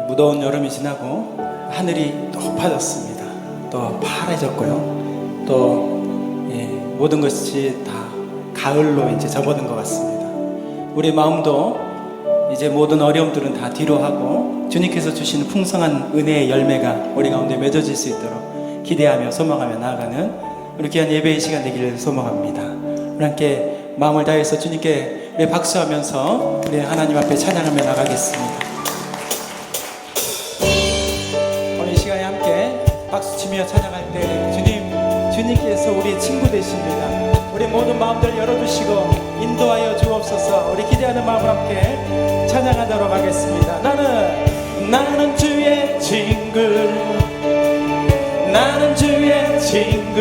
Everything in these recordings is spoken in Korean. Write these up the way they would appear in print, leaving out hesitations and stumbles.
무더운 여름이 지나고 하늘이 높아졌습니다. 또 파래졌고요. 또 모든 것이 다 가을로 이제 접어든 것 같습니다. 우리 마음도 이제 모든 어려움들은 다 뒤로 하고 주님께서 주시는 풍성한 은혜의 열매가 우리 가운데 맺어질 수 있도록 기대하며 소망하며 나아가는 우리 귀한 예배의 시간 되기를 소망합니다. 우리 함께 마음을 다해서 주님께 우리 박수하면서 우리 하나님 앞에 찬양하며 나가겠습니다. 오늘 이 시간에 함께 박수치며 찬양할 때 주님께서 우리의 친구 되십니다. 우리 모든 마음들 열어주시고 인도하여 주옵소서. 우리 기대하는 마음을 함께 찬양하도록 하겠습니다. 나는 주의 친구, 나는 주의 친구,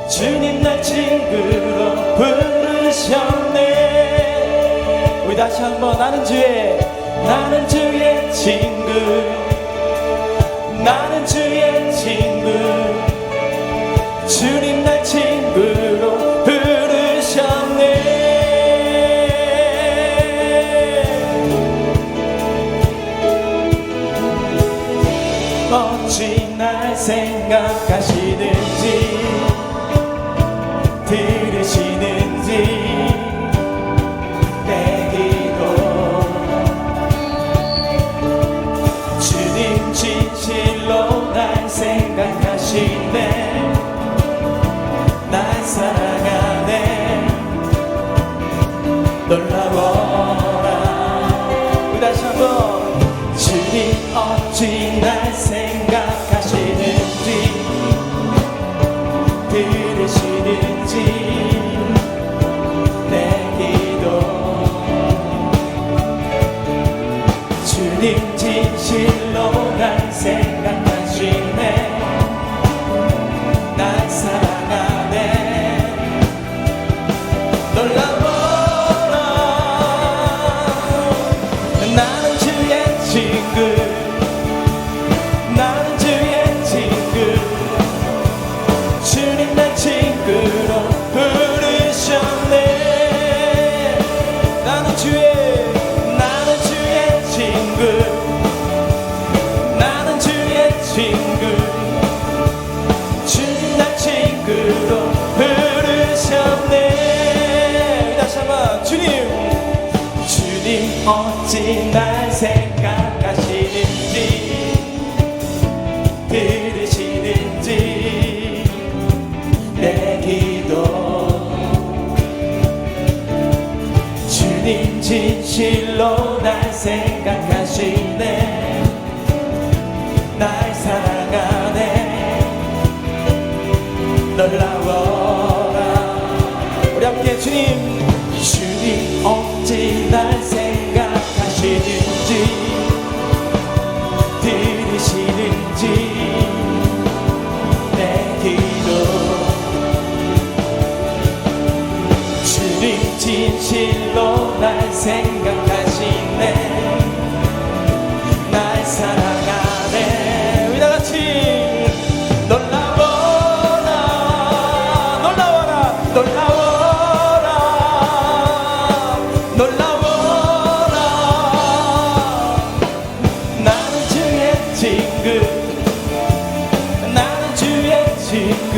주님 날 친구로 부르셨네. 우리 다시 한번 나는 주의 친구, 나는 주의 친구, 주님 날 친구로 부르셨네. 어찌 날 생각하시는지 들으시는지 내 기도 주님 진실로 날 생각하시네. 날 사랑하네. 놀라워라. 우리 다시 한번 주님 어찌 날 생각하시는지 들으시는지 내 기도 주님 진실로 날 생각하시네. 날 사랑하네. 놀라워라. 나는 주의 친구, 나는 주의 친구, 주님 날 친구로 부르셨네. 나는 주의 친구, 나는 주의 친구, 주님 날 친구로 부르셨네. 다시 한번 주님 어찌 날 생각하시는지 들으시는지 내 기도 주님 진실로 날 생각하시네. 날 사랑하네. 놀라워라. 우리 함께 주님 어찌 날 생각하시는지 들으시는지 내 기도 주님 진실로 날 생각하시네. 날 사랑하네. 우리 다같이 놀라워라. 놀라워라. 놀라워라. 놀라워라. 나는 주의 친구, 나는 주의 친구,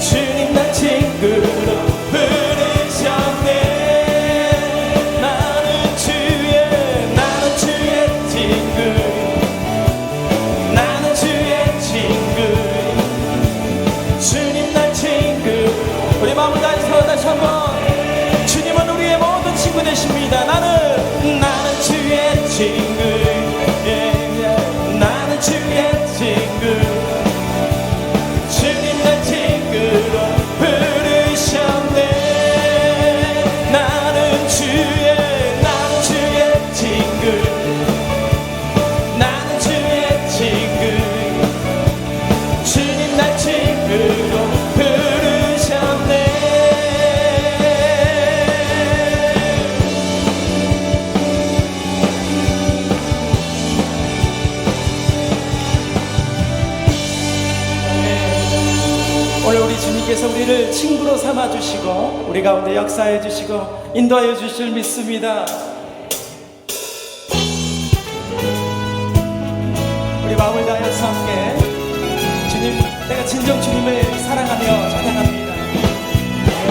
주님 날 친구로 부르셨네. 나는 주의 친구, 나는 주의 친구, 주님 날 친구. 우리 마음을 다해서 다시 한번 주님은 우리의 모든 친구 되십니다. 나는 주의 친구, 나는 주의 친구, 주님 날 친구로 부르셨네. 나는 주의 친구, 나는 주의 친구, 주님 날 친구로 부르셨네. 오늘 우리 주님께서 우리를 친구로 삼아주시고 우리 가운데 역사해 주시고 인도하여 주실 믿습니다. 마음을 다해서 함께 주님, 내가 진정 주님을 사랑하며 찬양합니다.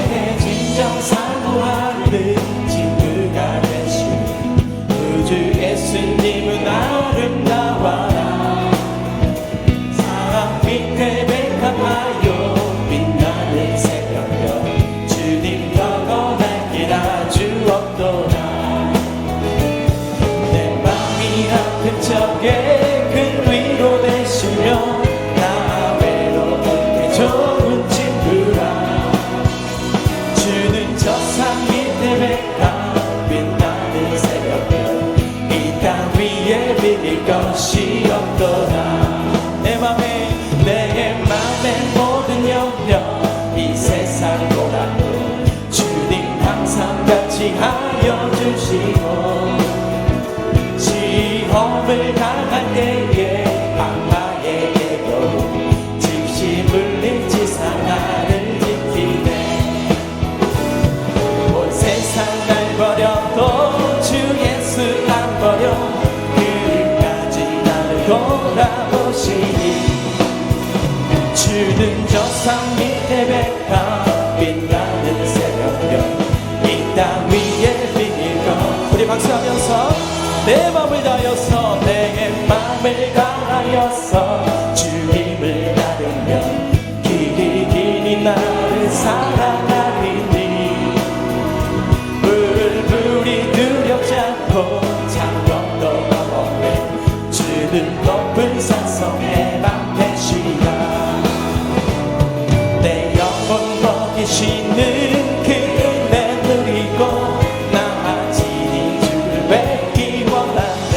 내 진정 사모하는 친구가 되신 우주 예수님은 아름다워라. 사랑 빛에 백합하여 빛나는 새벽별 주님 덕어날 길 아주 없도다. 내 맘이 아픈 적에 큰 위로 되시며 나 외로울 때 좋은 친구라. 주는 저 산 밑에 백합 빛나는 새벽별 이 땅 위에 비길 것이 없도다. 내 맘에 모든 염려 이 세상 보라도 주님 항상 같이 하여 주시고 시험을 당할 때에 악마의 계략 즉시 물리치사 나를 지키네. 온 세상 날 버려도 주 예수 안 버려 끝까지 나를 돌아보시니. 주는 저 산 밑에 백합 빛나는 새벽별 이 땅 위에 비길 것. 우리 박수하면서 내 맘을 다하여서 내 맘을 다하여서 주님을 따르면 길이 나를 사랑하리니. 불불이 두렵지 않고 장벽도 넘어내 주는 높은 산성에 맘 되시라. 내 영혼 먹이시는 그 은혜 누리고 나 진히 주를 뵙기 원하네.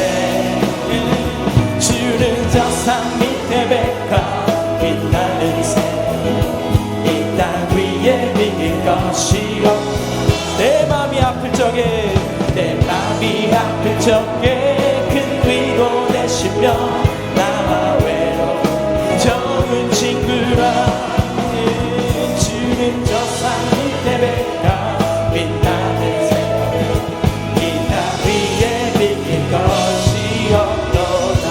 주는 저 산 밑에 백합 빛나는 새벽 이 땅 위에 비길 것이 없. 내 맘이 아플 적에 큰 위로 되시며 나 외로운 좋은 친구라. 주는 저 산 밑에 백합 빛나는 새벽 이 땅 위에 비길 것이 없도다.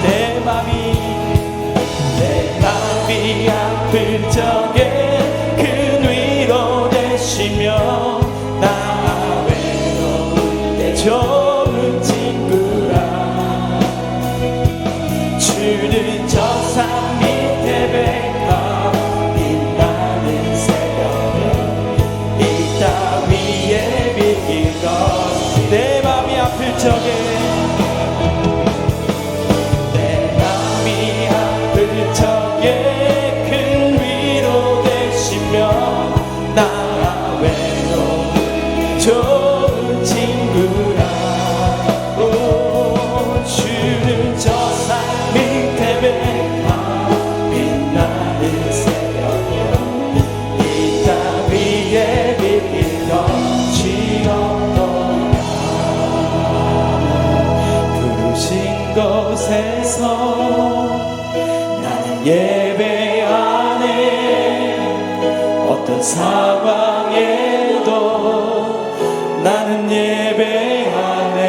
내 맘이 아플 적에 큰 위로 되시며 나 외로울 때 좋은 친구라. 주는 저 산 밑에 백합 빛나는 새벽에 이 땅 위에 비길 것. 내 맘이 아플 적에 큰 위로 되시며 나 외로운 좋은 친구라. 오, 주는 저 산 밑에 백합 빛나는 새벽에 이 땅 위에 비길 것이 없도다. 부르신 곳에서 나는 예배하네. 어떤 상황에도 나는 예배하네.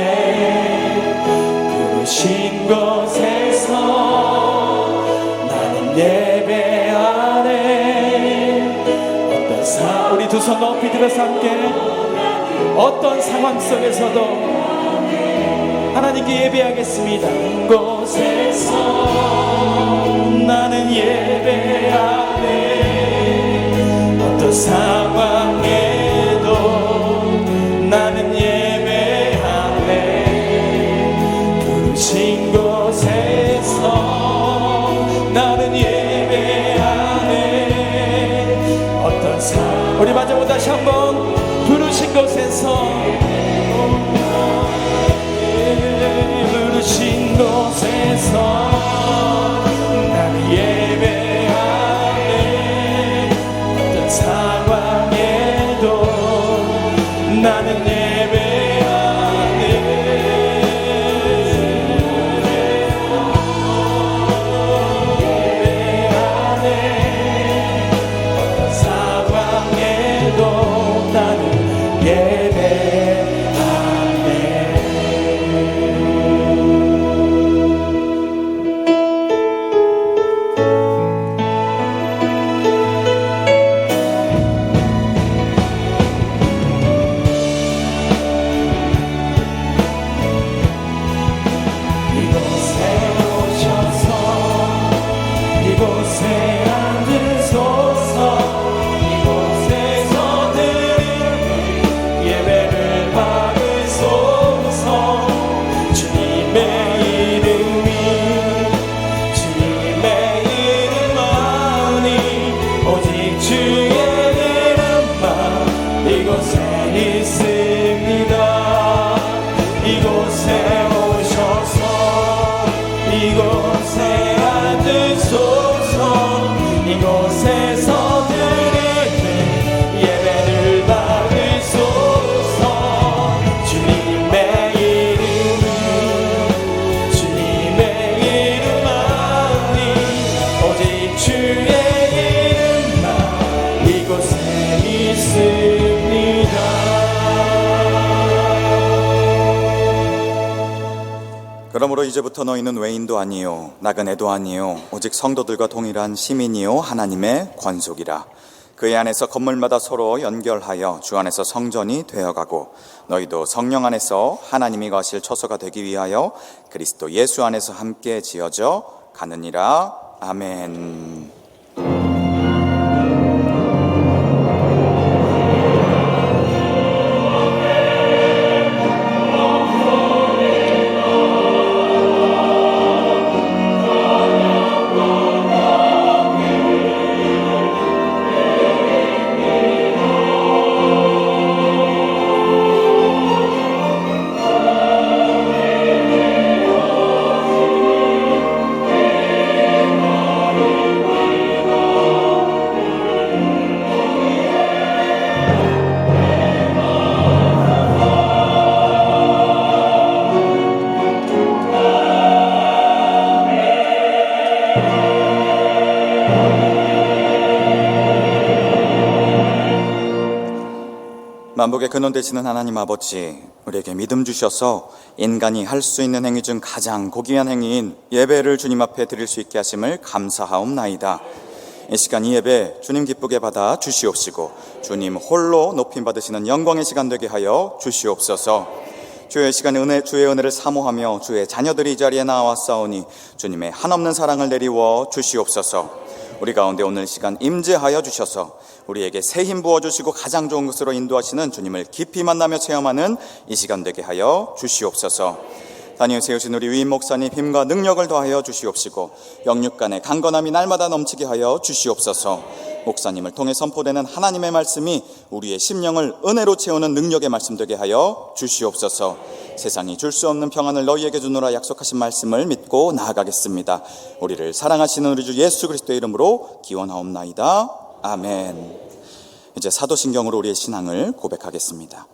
부르신 곳에서 나는 예배하네. 어떤 우리 두 손 높이 들어서 함께 어떤 상황 속에서도 하나님께 예배하겠습니다. 곳에서 나는 예배하네. 어떤 상황에도 나는 예배하네. 부르신 곳에서 나는 예배하네. 어떤 우리 마지막으로 다시 한번 부르신 곳에서 부르신 곳에서 나는 예배하네. 어떤 상황에도 나는 예배하네. 예배하네. 어떤 상황에도 그러므로 이제부터 너희는 외인도 아니요 나그네도 아니요 오직 성도들과 동일한 시민이요 하나님의 관속이라. 그의 안에서 건물마다 서로 연결하여 주 안에서 성전이 되어가고 너희도 성령 안에서 하나님이 거하실 처소가 되기 위하여 그리스도 예수 안에서 함께 지어져 가느니라. 아멘. 만복의 근원 되시는 하나님 아버지, 우리에게 믿음 주셔서 인간이 할 수 있는 행위 중 가장 고귀한 행위인 예배를 주님 앞에 드릴 수 있게 하심을 감사하옵나이다. 이 시간 이 예배 주님 기쁘게 받아 주시옵시고 주님 홀로 높임 받으시는 영광의 시간 되게 하여 주시옵소서. 주의 시간에 주의 은혜를 사모하며 주의 자녀들이 이 자리에 나왔사오니 주님의 한없는 사랑을 내리워 주시옵소서. 우리 가운데 오늘 시간 임재하여 주셔서 우리에게 새 힘 부어주시고 가장 좋은 것으로 인도하시는 주님을 깊이 만나며 체험하는 이 시간 되게 하여 주시옵소서. 다니엘 세우신 우리 위임 목사님 힘과 능력을 더하여 주시옵시고 영육간의 강건함이 날마다 넘치게 하여 주시옵소서. 목사님을 통해 선포되는 하나님의 말씀이 우리의 심령을 은혜로 채우는 능력의 말씀 되게 하여 주시옵소서. 세상이 줄 수 없는 평안을 너희에게 주노라 약속하신 말씀을 믿고 나아가겠습니다. 우리를 사랑하시는 우리 주 예수 그리스도의 이름으로 기원하옵나이다. 아멘. 이제 사도신경으로 우리의 신앙을 고백하겠습니다.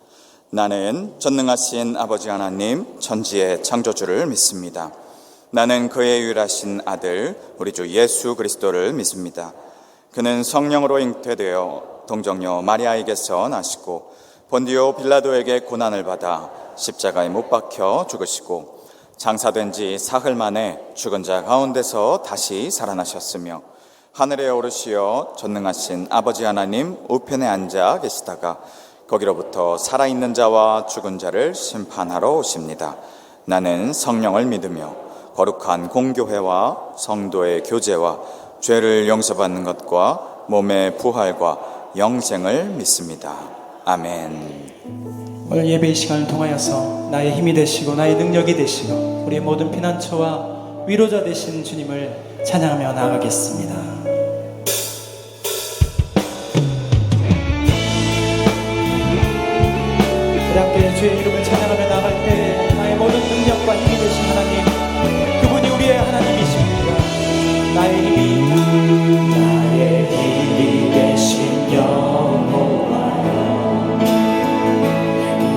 나는 전능하신 아버지 하나님 천지의 창조주를 믿습니다. 나는 그의 유일하신 아들 우리 주 예수 그리스도를 믿습니다. 그는 성령으로 잉태되어 동정녀 마리아에게서 나시고 본디오 빌라도에게 고난을 받아 십자가에 못 박혀 죽으시고 장사된 지 사흘 만에 죽은 자 가운데서 다시 살아나셨으며 하늘에 오르시어 전능하신 아버지 하나님 우편에 앉아 계시다가 거기로부터 살아있는 자와 죽은 자를 심판하러 오십니다. 나는 성령을 믿으며 거룩한 공교회와 성도의 교제와 죄를 용서받는 것과 몸의 부활과 영생을 믿습니다. 아멘. 오늘 예배의 시간을 통하여서 나의 힘이 되시고 나의 능력이 되시고 우리의 모든 피난처와 위로자 되신 주님을 찬양하며 나아가겠습니다. 우리 함께 주의 이름을 찬양하며 나아갈 때 나의 모든 능력과 힘이 되신 하나님, 그분이 우리의 하나님이십니다. 나의 힘이 되신 여호와여,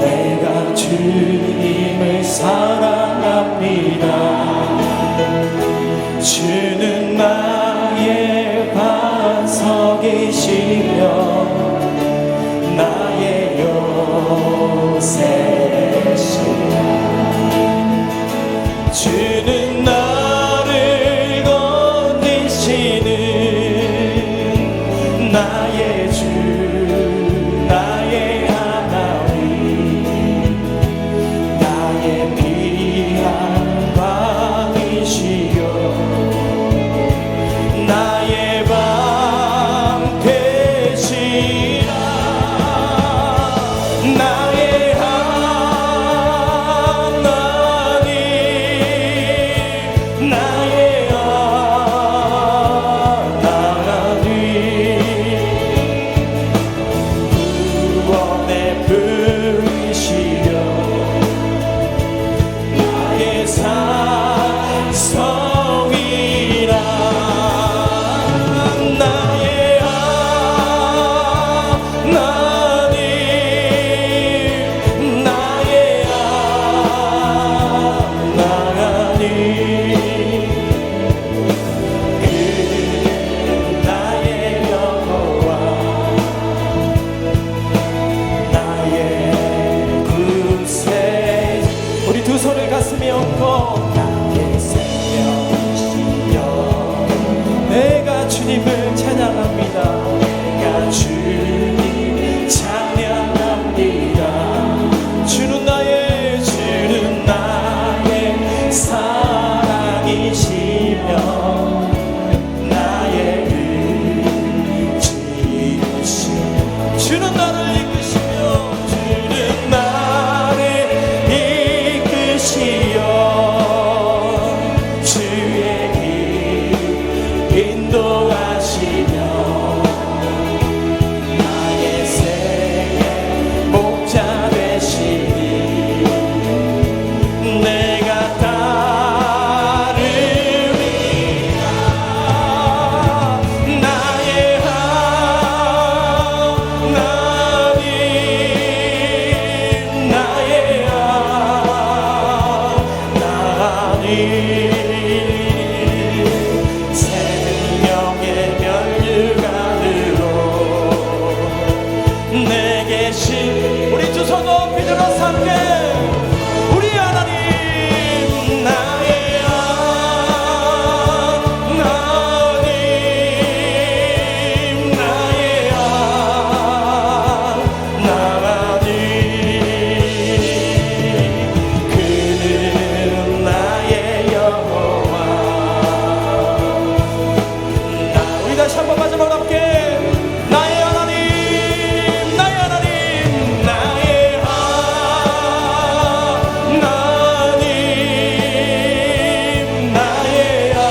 내가 주님을 사랑합니다. 주는 나의 반석이시며 나의 요새시라. 주는 나를 건지시는 나의 주, 나의 하나님, 나의 피한 방이시여 나의 방 되시라. 나의 하나님, 생명의 면류관으로 내게 신 우리 두 손 높이 들어서 함께 우리 하나님 나의 하나님 나의 하나님 그는 나의 여호와 우리 다시 한번 마지막으로 함께 나의 하나님 나의 하나님 나의 하나님 나의 하나님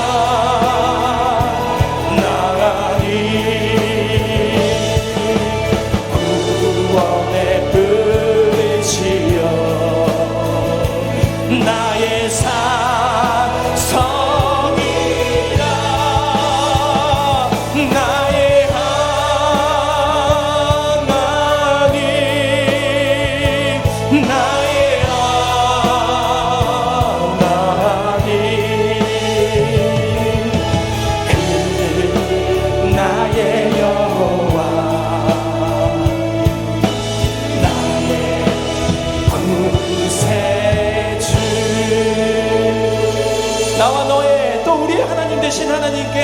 구원의 뿌리시여 나의 산성이라 나의 하나님 나의 하나님 그 나의 여호와 나의 구세주 나와 너의 또 우리 하나님 되신 하나님께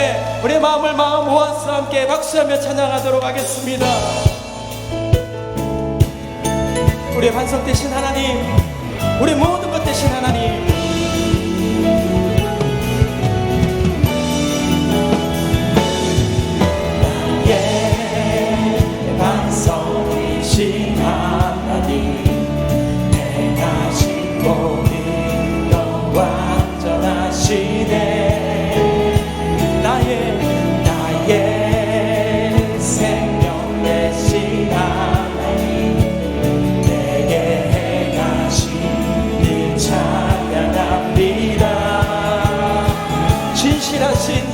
우리의 마음을 마음 모아서 함께 박수하며 찬양하도록 하겠습니다. 우리의 반석 되신 하나님 우리 모든 것 되신 하나님 나의 반석이신 하나님 행하신 모든 것 완전하시네 나의 생명 되신 하나님 내게 행하신 일 찬양합니다. 진실하신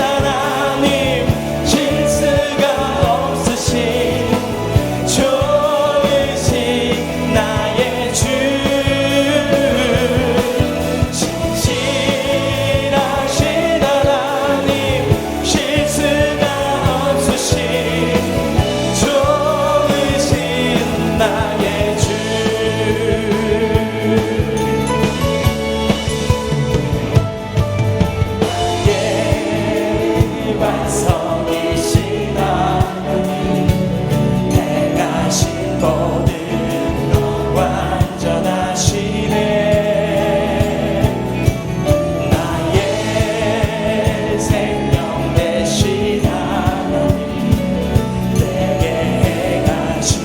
하나님 실수가 없으신 좋으신 나의 주 진실하신 하나님 실수가 없으신 좋으신 나의 주 완성이신 하나님 행하신 모든 것 완전하시네 나의 생명 되신 하나님 내게 행하신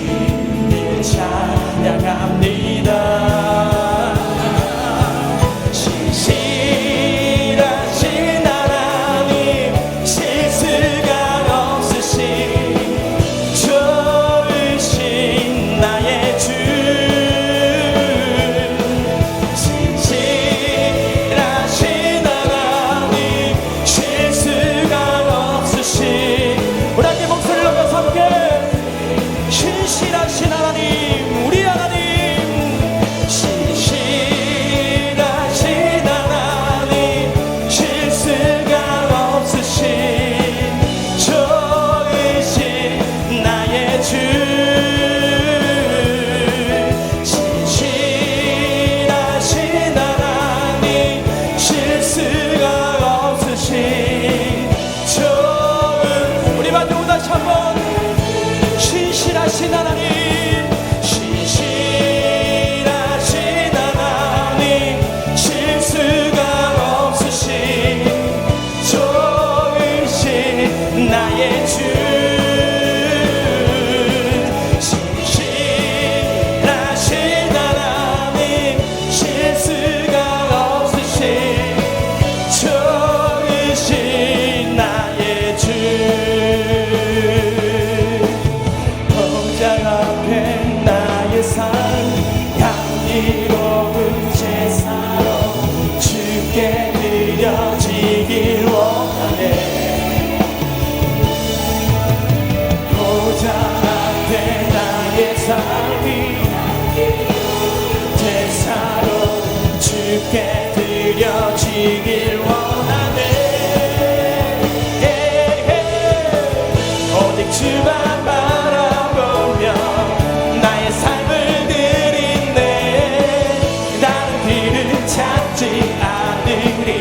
일 찬양합니다. 신실하신 하나님 실수가 없으신 좋으신 나의 주 진실하신 하나님 실수가 없으신 우리 함께 목소리를 높여서 함께 신실하신 하나님 우리 하나님 되어지길 원하네. 오직 주만 바라보며 나의 삶을 드리네. 다른 길을 찾지 않으리.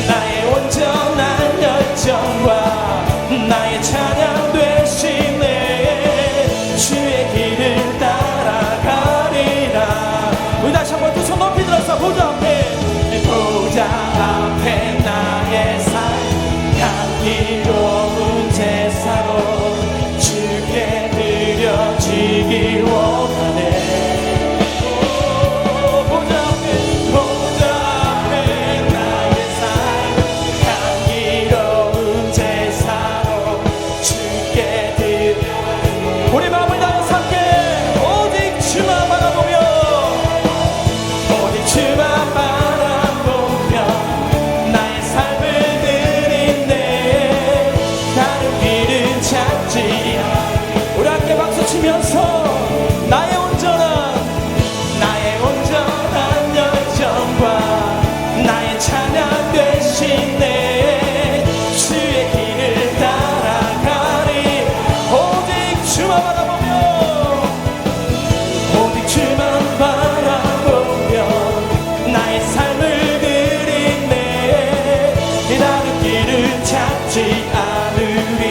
나의 온전한 열정과 나의 찬양 되시네. 주의 길을 따라가리라. 우리 다시 한번 두 손 높이 들어서 보좌 앞에, 보좌 앞에 나의 삶 향기로운 제사로 주께 드려지길 원하네. 보좌 앞에 나의 삶 향기로운 제사로 주께 드려. 우리 마음을 다해서 함께 오직 주만 바라보며, 오직 주만 바라보며 나의 삶을 드리네. 다른 길은 찾지 않아. 우리 함께 박수 치면서 나의 온전한 열정과 나의 찬양 되시네. 주의 길을 따라가리. 오직 주만 바라보며, 오직 주만 바라보며 나의 삶을 드리네. 다른 길을 찾지 않으리.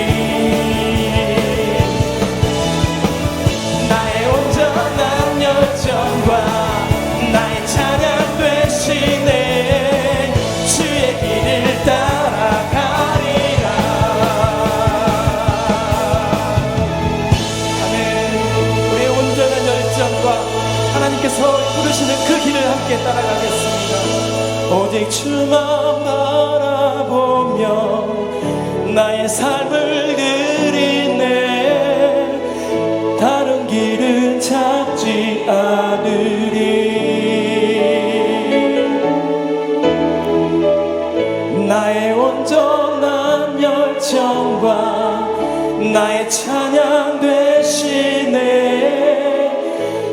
나의 온전한 열정과 나의 찬양 되시네. 주의 길을 따라가리라. 아멘. 우리의 온전한 열정과 하나님께서 부르시는 그 길을 함께 따라가겠습니다. 오직 주만 바라보며 나의 삶을 드리네. 다른 길은 찾지 않으리. 나의 온전한 열정과 나의 찬양 되시네.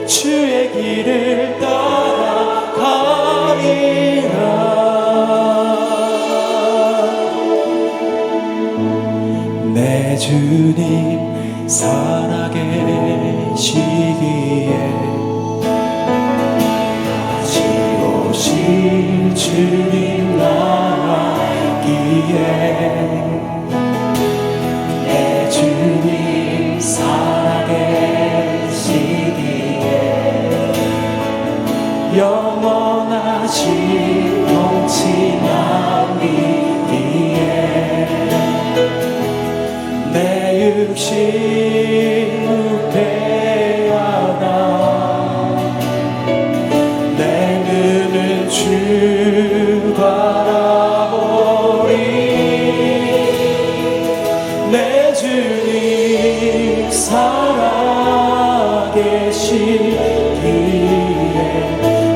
주의 길을 따라가리라. 내 주님 살아계시기에 다시 오실 주님 나라기에 내 주님 살아계시기에 영원하신 통치만 믿기에 내 육신 후퇴하나 내 눈은 주 바라보리. 내 주님 살아계시기에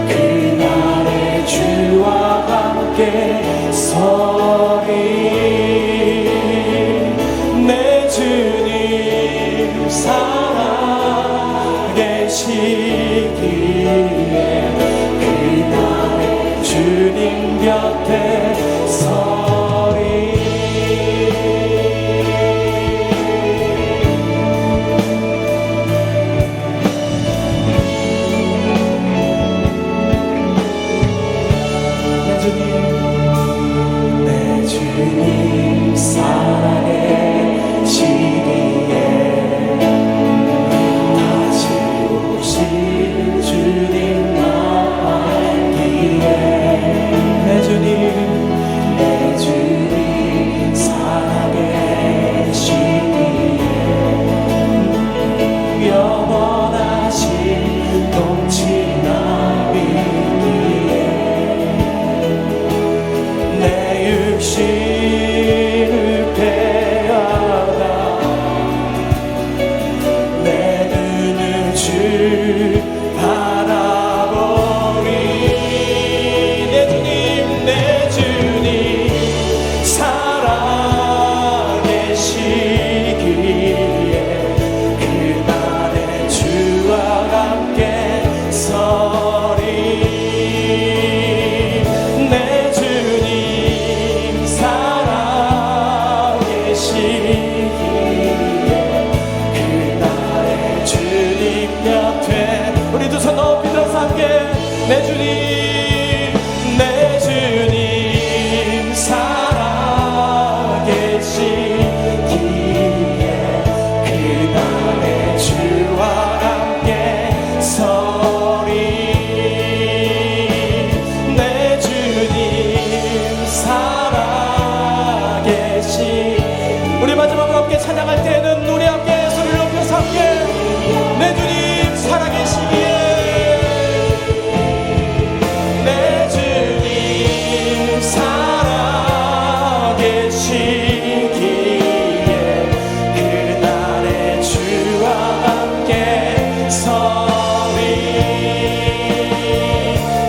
그날의 주와 함께 서리. 내 주님 살아계시기에 그날의 주님 곁에 서리. 내 주님 살아계시기에 다시 오실 주님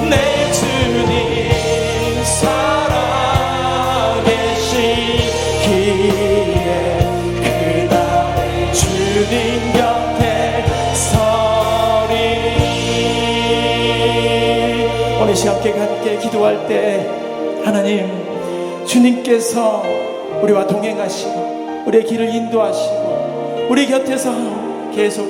내 주님 살아계시기에 그날의 주님 곁에 서리. 오늘 시간 함께 기도할 때 하나님, 주님께서 우리와 동행하시고 우리의 길을 인도하시고 우리 곁에서 계속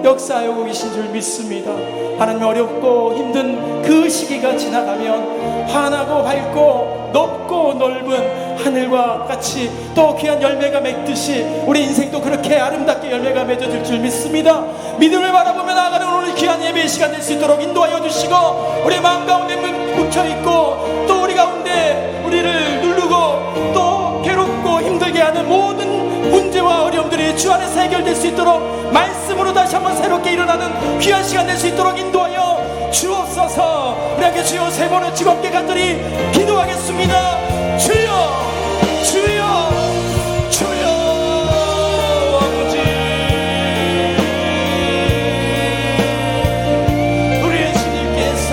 역사하고 계신 줄 믿습니다. 하나님, 어렵고 힘든 그 시기가 지나가면 환하고 밝고 높고 넓은 하늘과 같이 또 귀한 열매가 맺듯이 우리 인생도 그렇게 아름답게 열매가 맺어질 줄 믿습니다. 믿음을 바라보며 나아가는 오늘 귀한 예배의 시간 될 수 있도록 인도하여 주시고, 우리 마음 가운데 묵혀있고 또 우리 가운데 우리를 누르고 또 괴롭고 힘들게 하는 모든 문제와 어려움들이 주 안에서 해결될 수 있도록 말씀으로 다시 한번 새롭게 일어나는 귀한 시간 될 수 있도록 인도하여 주옵소서. 우리 함께 주여 세 번을 즐겁게 간절히 기도하겠습니다. 주여, 주여, 주여. 아버지, 우리의 주님께서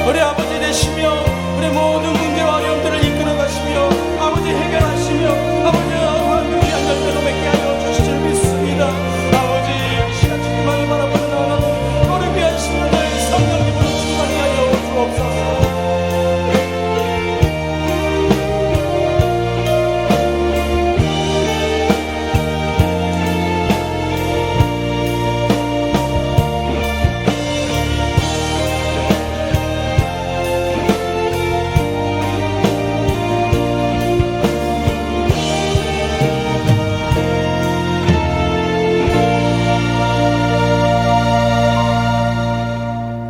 우리 아버지 되시며 우리 모든 문제와 어려움들을 이끌어 가시며 아버지 해결하시며 아버지와 귀한 열매로 맺게 하여 주실 줄 믿습니다. 아버지, 이 시간 주님만을 바라보는 나라는 너를 위한 심령을 성령님으로 충만히 하여 주옵소서.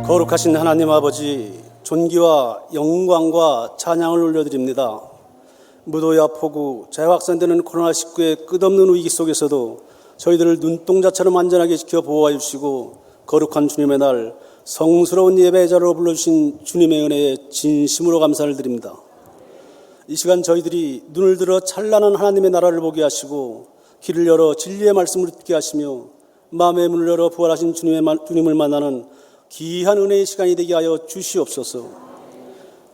거룩하신 하나님 아버지, 존귀와 영광과 찬양을 올려드립니다. 무도야 폭우, 재확산되는 코로나19의 끝없는 위기 속에서도 저희들을 눈동자처럼 안전하게 지켜 보호하여 주시고 거룩한 주님의 날 성스러운 예배의 자리로 불러주신 주님의 은혜에 진심으로 감사를 드립니다. 이 시간 저희들이 눈을 들어 찬란한 하나님의 나라를 보게 하시고 길을 열어 진리의 말씀을 듣게 하시며 마음의 문을 열어 부활하신 주님을 만나는 귀한 은혜의 시간이 되게 하여 주시옵소서.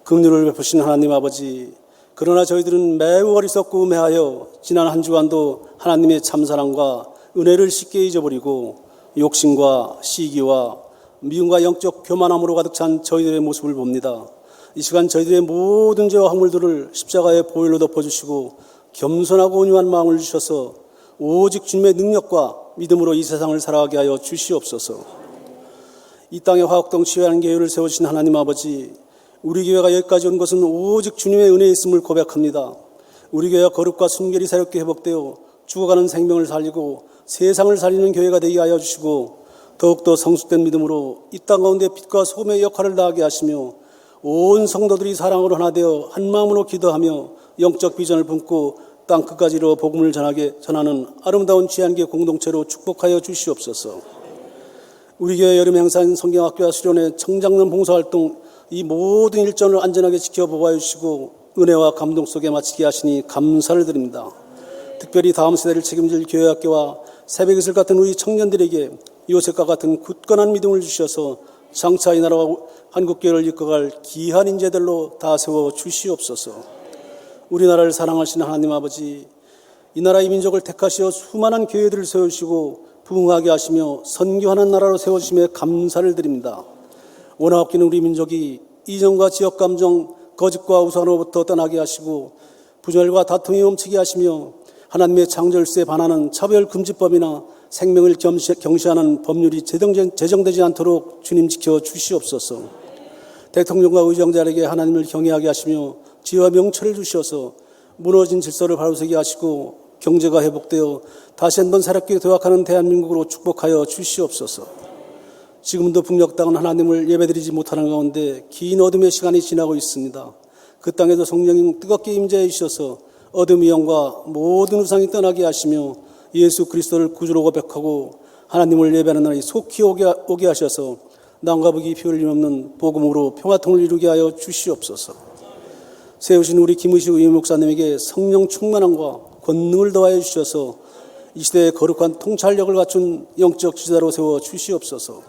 긍휼을 베푸신 하나님 아버지, 그러나 저희들은 매우 어리석고 우매하여 지난 한 주간도 하나님의 참사랑과 은혜를 쉽게 잊어버리고 욕심과 시기와 미움과 영적 교만함으로 가득 찬 저희들의 모습을 봅니다. 이 시간 저희들의 모든 죄와 허물들을 십자가의 보혈로 덮어주시고 겸손하고 온유한 마음을 주셔서 오직 주님의 능력과 믿음으로 이 세상을 살아가게 하여 주시옵소서. 이 땅에 화곡동 치유하는 교회를 세우신 하나님 아버지, 우리 교회가 여기까지 온 것은 오직 주님의 은혜에 있음을 고백합니다. 우리 교회가 거룩과 순결이 새롭게 회복되어 죽어가는 생명을 살리고 세상을 살리는 교회가 되게 하여 주시고 더욱더 성숙된 믿음으로 이 땅 가운데 빛과 소금의 역할을 다하게 하시며 온 성도들이 사랑으로 하나 되어 한 마음으로 기도하며 영적 비전을 품고 땅 끝까지로 복음을 전하는 아름다운 취한계 공동체로 축복하여 주시옵소서. 우리 교회 여름 행사인 성경학교와 수련회, 청장년 봉사활동, 이 모든 일정을 안전하게 지켜보아 주시고 은혜와 감동 속에 마치게 하시니 감사를 드립니다. 특별히 다음 세대를 책임질 교회학교와 새벽이슬 같은 우리 청년들에게 요셉과 같은 굳건한 믿음을 주셔서 장차 이 나라와 한국교회를 이끌어갈 귀한 인재들로 다 세워 주시옵소서. 우리나라를 사랑하시는 하나님 아버지, 이 나라의 민족을 택하시어 수많은 교회들을 세우시고 부흥하게 하시며 선교하는 나라로 세워주심에 감사를 드립니다. 원하 없기는 우리 민족이 이정과 지역감정, 거짓과 우상으로부터 떠나게 하시고 부절과 다툼이 멈추게 하시며 하나님의 창조일수에 반하는 차별금지법이나 생명을 경시하는 법률이 제정되지 않도록 주님 지켜 주시옵소서. 대통령과 의정자에게 하나님을 경외하게 하시며 지혜와 명철을 주셔서 무너진 질서를 바로서게 하시고 경제가 회복되어 다시 한번 새롭게 도약하는 대한민국으로 축복하여 주시옵소서. 지금도 북녘 땅은 하나님을 예배드리지 못하는 가운데 긴 어둠의 시간이 지나고 있습니다. 그 땅에도 성령님 뜨겁게 임재해 주셔서 어둠의 영과 모든 우상이 떠나게 하시며 예수 그리스도를 구주로 고백하고 하나님을 예배하는 날이 속히 오게 하셔서 남과 북이 피 흘림 없는 복음으로 평화통을 이루게 하여 주시옵소서. 세우신 우리 김의식 의무 목사님에게 성령 충만함과 권능을 더하여 주셔서 이 시대에 거룩한 통찰력을 갖춘 영적 지도자로 세워 주시옵소서.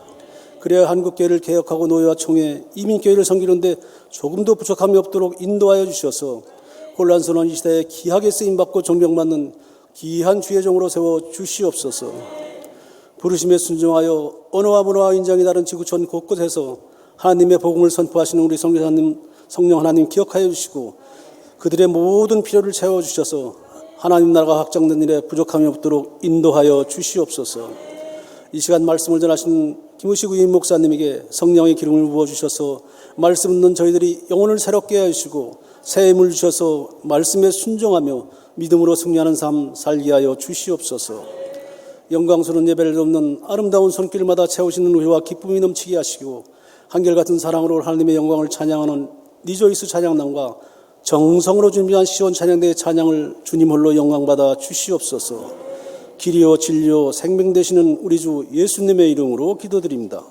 그래야 한국교회를 개혁하고 노예와 총회, 이민교회를 섬기는데 조금도 부족함이 없도록 인도하여 주셔서 혼란스러운 이 시대에 귀하게 쓰임받고 존경받는 귀한 주의 종으로 세워 주시옵소서. 부르심에 순종하여 언어와 문화와 인정이 다른 지구촌 곳곳에서 하나님의 복음을 선포하시는 우리 성령 하나님 기억하여 주시고 그들의 모든 필요를 채워주셔서 하나님 나라가 확장된 일에 부족함이 없도록 인도하여 주시옵소서. 이 시간 말씀을 전하신 김우식 의임 목사님에게 성령의 기름을 부어주셔서 말씀 듣는 저희들이 영혼을 새롭게 하시고 새 힘을 주셔서 말씀에 순종하며 믿음으로 승리하는 삶 살게 하여 주시옵소서. 영광스러운 예배를 돕는 아름다운 손길마다 채우시는 의와 기쁨이 넘치게 하시고 한결같은 사랑으로 하나님의 영광을 찬양하는 리조이스 찬양단과 정성으로 준비한 시온 찬양대의 찬양을 주님 홀로 영광받아 주시옵소서. 길이요 진리요 생명 되시는 우리 주 예수님의 이름으로 기도드립니다.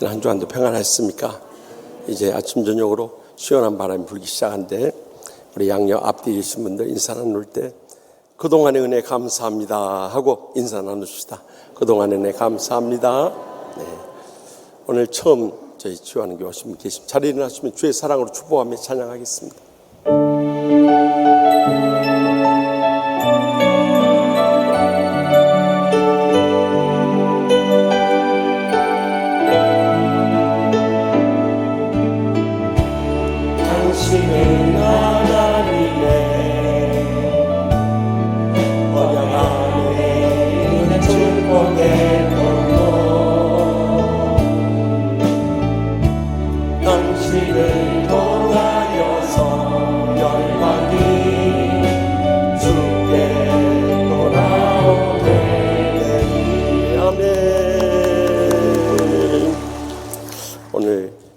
한 주간도 평안하셨습니까? 이제 아침 저녁으로 시원한 바람이 불기 시작한데 우리 양옆 앞뒤에 계신 분들 인사 나눌 때 그동안의 은혜 감사합니다 하고 인사 나누시다. 그동안의 은혜 감사합니다. 네. 오늘 처음 저희 치유하는 교회 오신 분 계시면 자리에 일어나시면 주의 사랑으로 축복하며 찬양하겠습니다.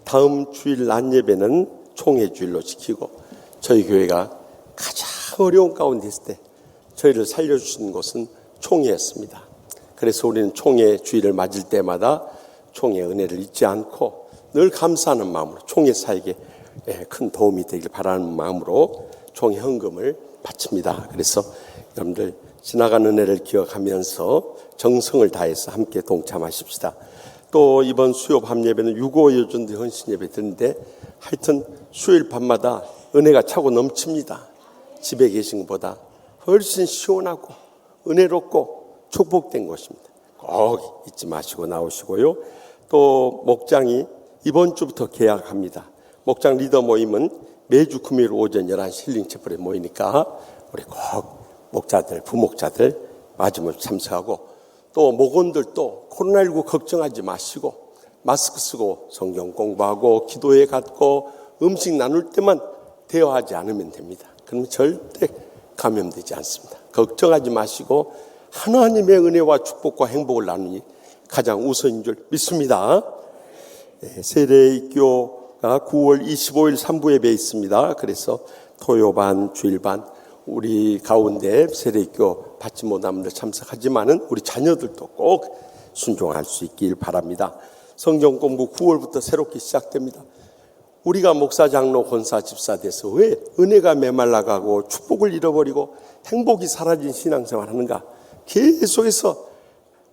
다음 주일 낮 예배는 총회 주일로 지키고 저희 교회가 가장 어려운 가운데 있을 때 저희를 살려주신 곳은 총회였습니다. 그래서 우리는 총회 주일을 맞을 때마다 총회 은혜를 잊지 않고 늘 감사하는 마음으로 총회 사에게 큰 도움이 되길 바라는 마음으로 총회 헌금을 바칩니다. 그래서 여러분들 지나간 은혜를 기억하면서 정성을 다해서 함께 동참하십시다. 또 이번 수요 밤 예배는 6.25 여전대 헌신 예배 드는데 하여튼 수요일 밤마다 은혜가 차고 넘칩니다. 집에 계신 것보다 훨씬 시원하고 은혜롭고 축복된 곳입니다. 꼭 잊지 마시고 나오시고요. 또 목장이 이번 주부터 개학합니다. 목장 리더 모임은 매주 금요일 오전 11시 힐링체플에 모이니까 우리 꼭 목자들, 부목자들 마지막에 참석하고 또 목원들도 코로나19 걱정하지 마시고 마스크 쓰고 성경 공부하고 기도회 갖고 음식 나눌 때만 대화하지 않으면 됩니다. 그러면 절대 감염되지 않습니다. 걱정하지 마시고 하나님의 은혜와 축복과 행복을 나누니 가장 우선인 줄 믿습니다. 세례교가 9월 25일 3부 예배에 있습니다. 그래서 토요반, 주일반 우리 가운데 세례교 받지 못한 분들 참석하지만은 우리 자녀들도 꼭 순종할 수 있길 바랍니다. 성경 공부 9월부터 새롭게 시작됩니다. 우리가 목사, 장로, 권사, 집사 돼서 왜 은혜가 메말라가고 축복을 잃어버리고 행복이 사라진 신앙생활 하는가? 계속해서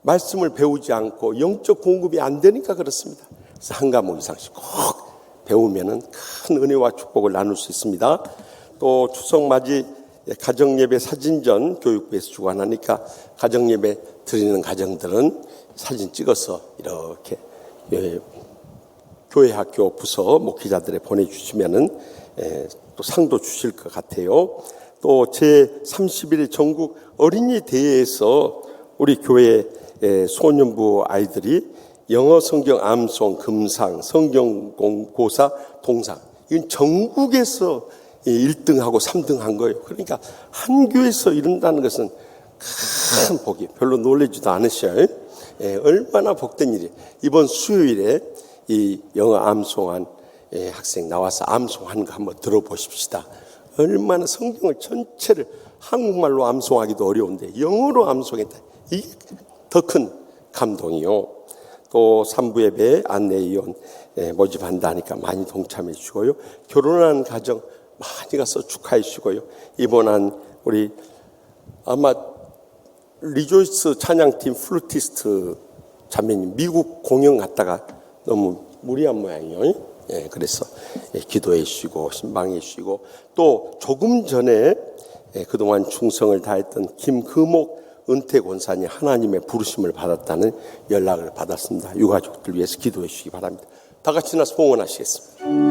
말씀을 배우지 않고 영적 공급이 안 되니까 그렇습니다. 그래서 한 과목 이상씩 꼭 배우면은 큰 은혜와 축복을 나눌 수 있습니다. 또 추석 맞이 가정예배 사진전 교육부에서 주관하니까 가정예배 드리는 가정들은 사진 찍어서 이렇게 교회 학교 부서 목회자들에 보내주시면은 또 상도 주실 것 같아요. 또 제31회 전국 어린이 대회에서 우리 교회 소년부 아이들이 영어 성경 암송, 금상, 성경 고사, 동상, 이건 전국에서 1등하고 3등 한 거예요. 그러니까 한 교회에서 이룬다는 것은 큰 복이, 별로 놀라지도 않으셔요. 얼마나 복된 일이에요. 이번 수요일에 이 영어 암송한 학생 나와서 암송하는 거 한번 들어보십시다. 얼마나 성경을 전체를 한국말로 암송하기도 어려운데 영어로 암송했다. 이게 더 큰 감동이요. 또 3부 예배 안내위원 모집한다 하니까 많이 동참해 주시고요. 결혼한 가정 많이 가서 축하해 주시고요. 이번한 우리 아마 리조이스 찬양팀 플루티스트 자매님 미국 공연 갔다가 너무 무리한 모양이에요. 그래서 기도해 주시고 신방해 주시고 또 조금 전에 그동안 충성을 다했던 김금옥 은퇴 권사님 하나님의 부르심을 받았다는 연락을 받았습니다. 유가족들 위해서 기도해 주시기 바랍니다. 다 같이 나서 봉헌하시겠습니다.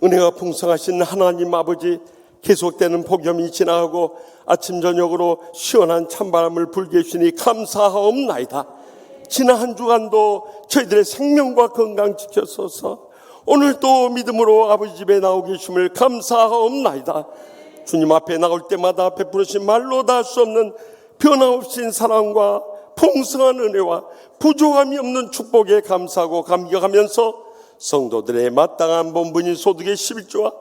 은혜가 풍성하신 하나님 아버지, 계속되는 폭염이 지나가고 아침 저녁으로 시원한 찬바람을 불게 해주시니 감사하옵나이다. 지난 한 주간도 저희들의 생명과 건강 지켜서서 오늘도 믿음으로 아버지 집에 나오게 해주심을 감사하옵나이다. 주님 앞에 나올 때마다 베푸르신 말로 다 할 수 없는 변함없인 사랑과 풍성한 은혜와 부족함이 없는 축복에 감사하고 감격하면서 성도들의 마땅한 본분인 소득의 11조와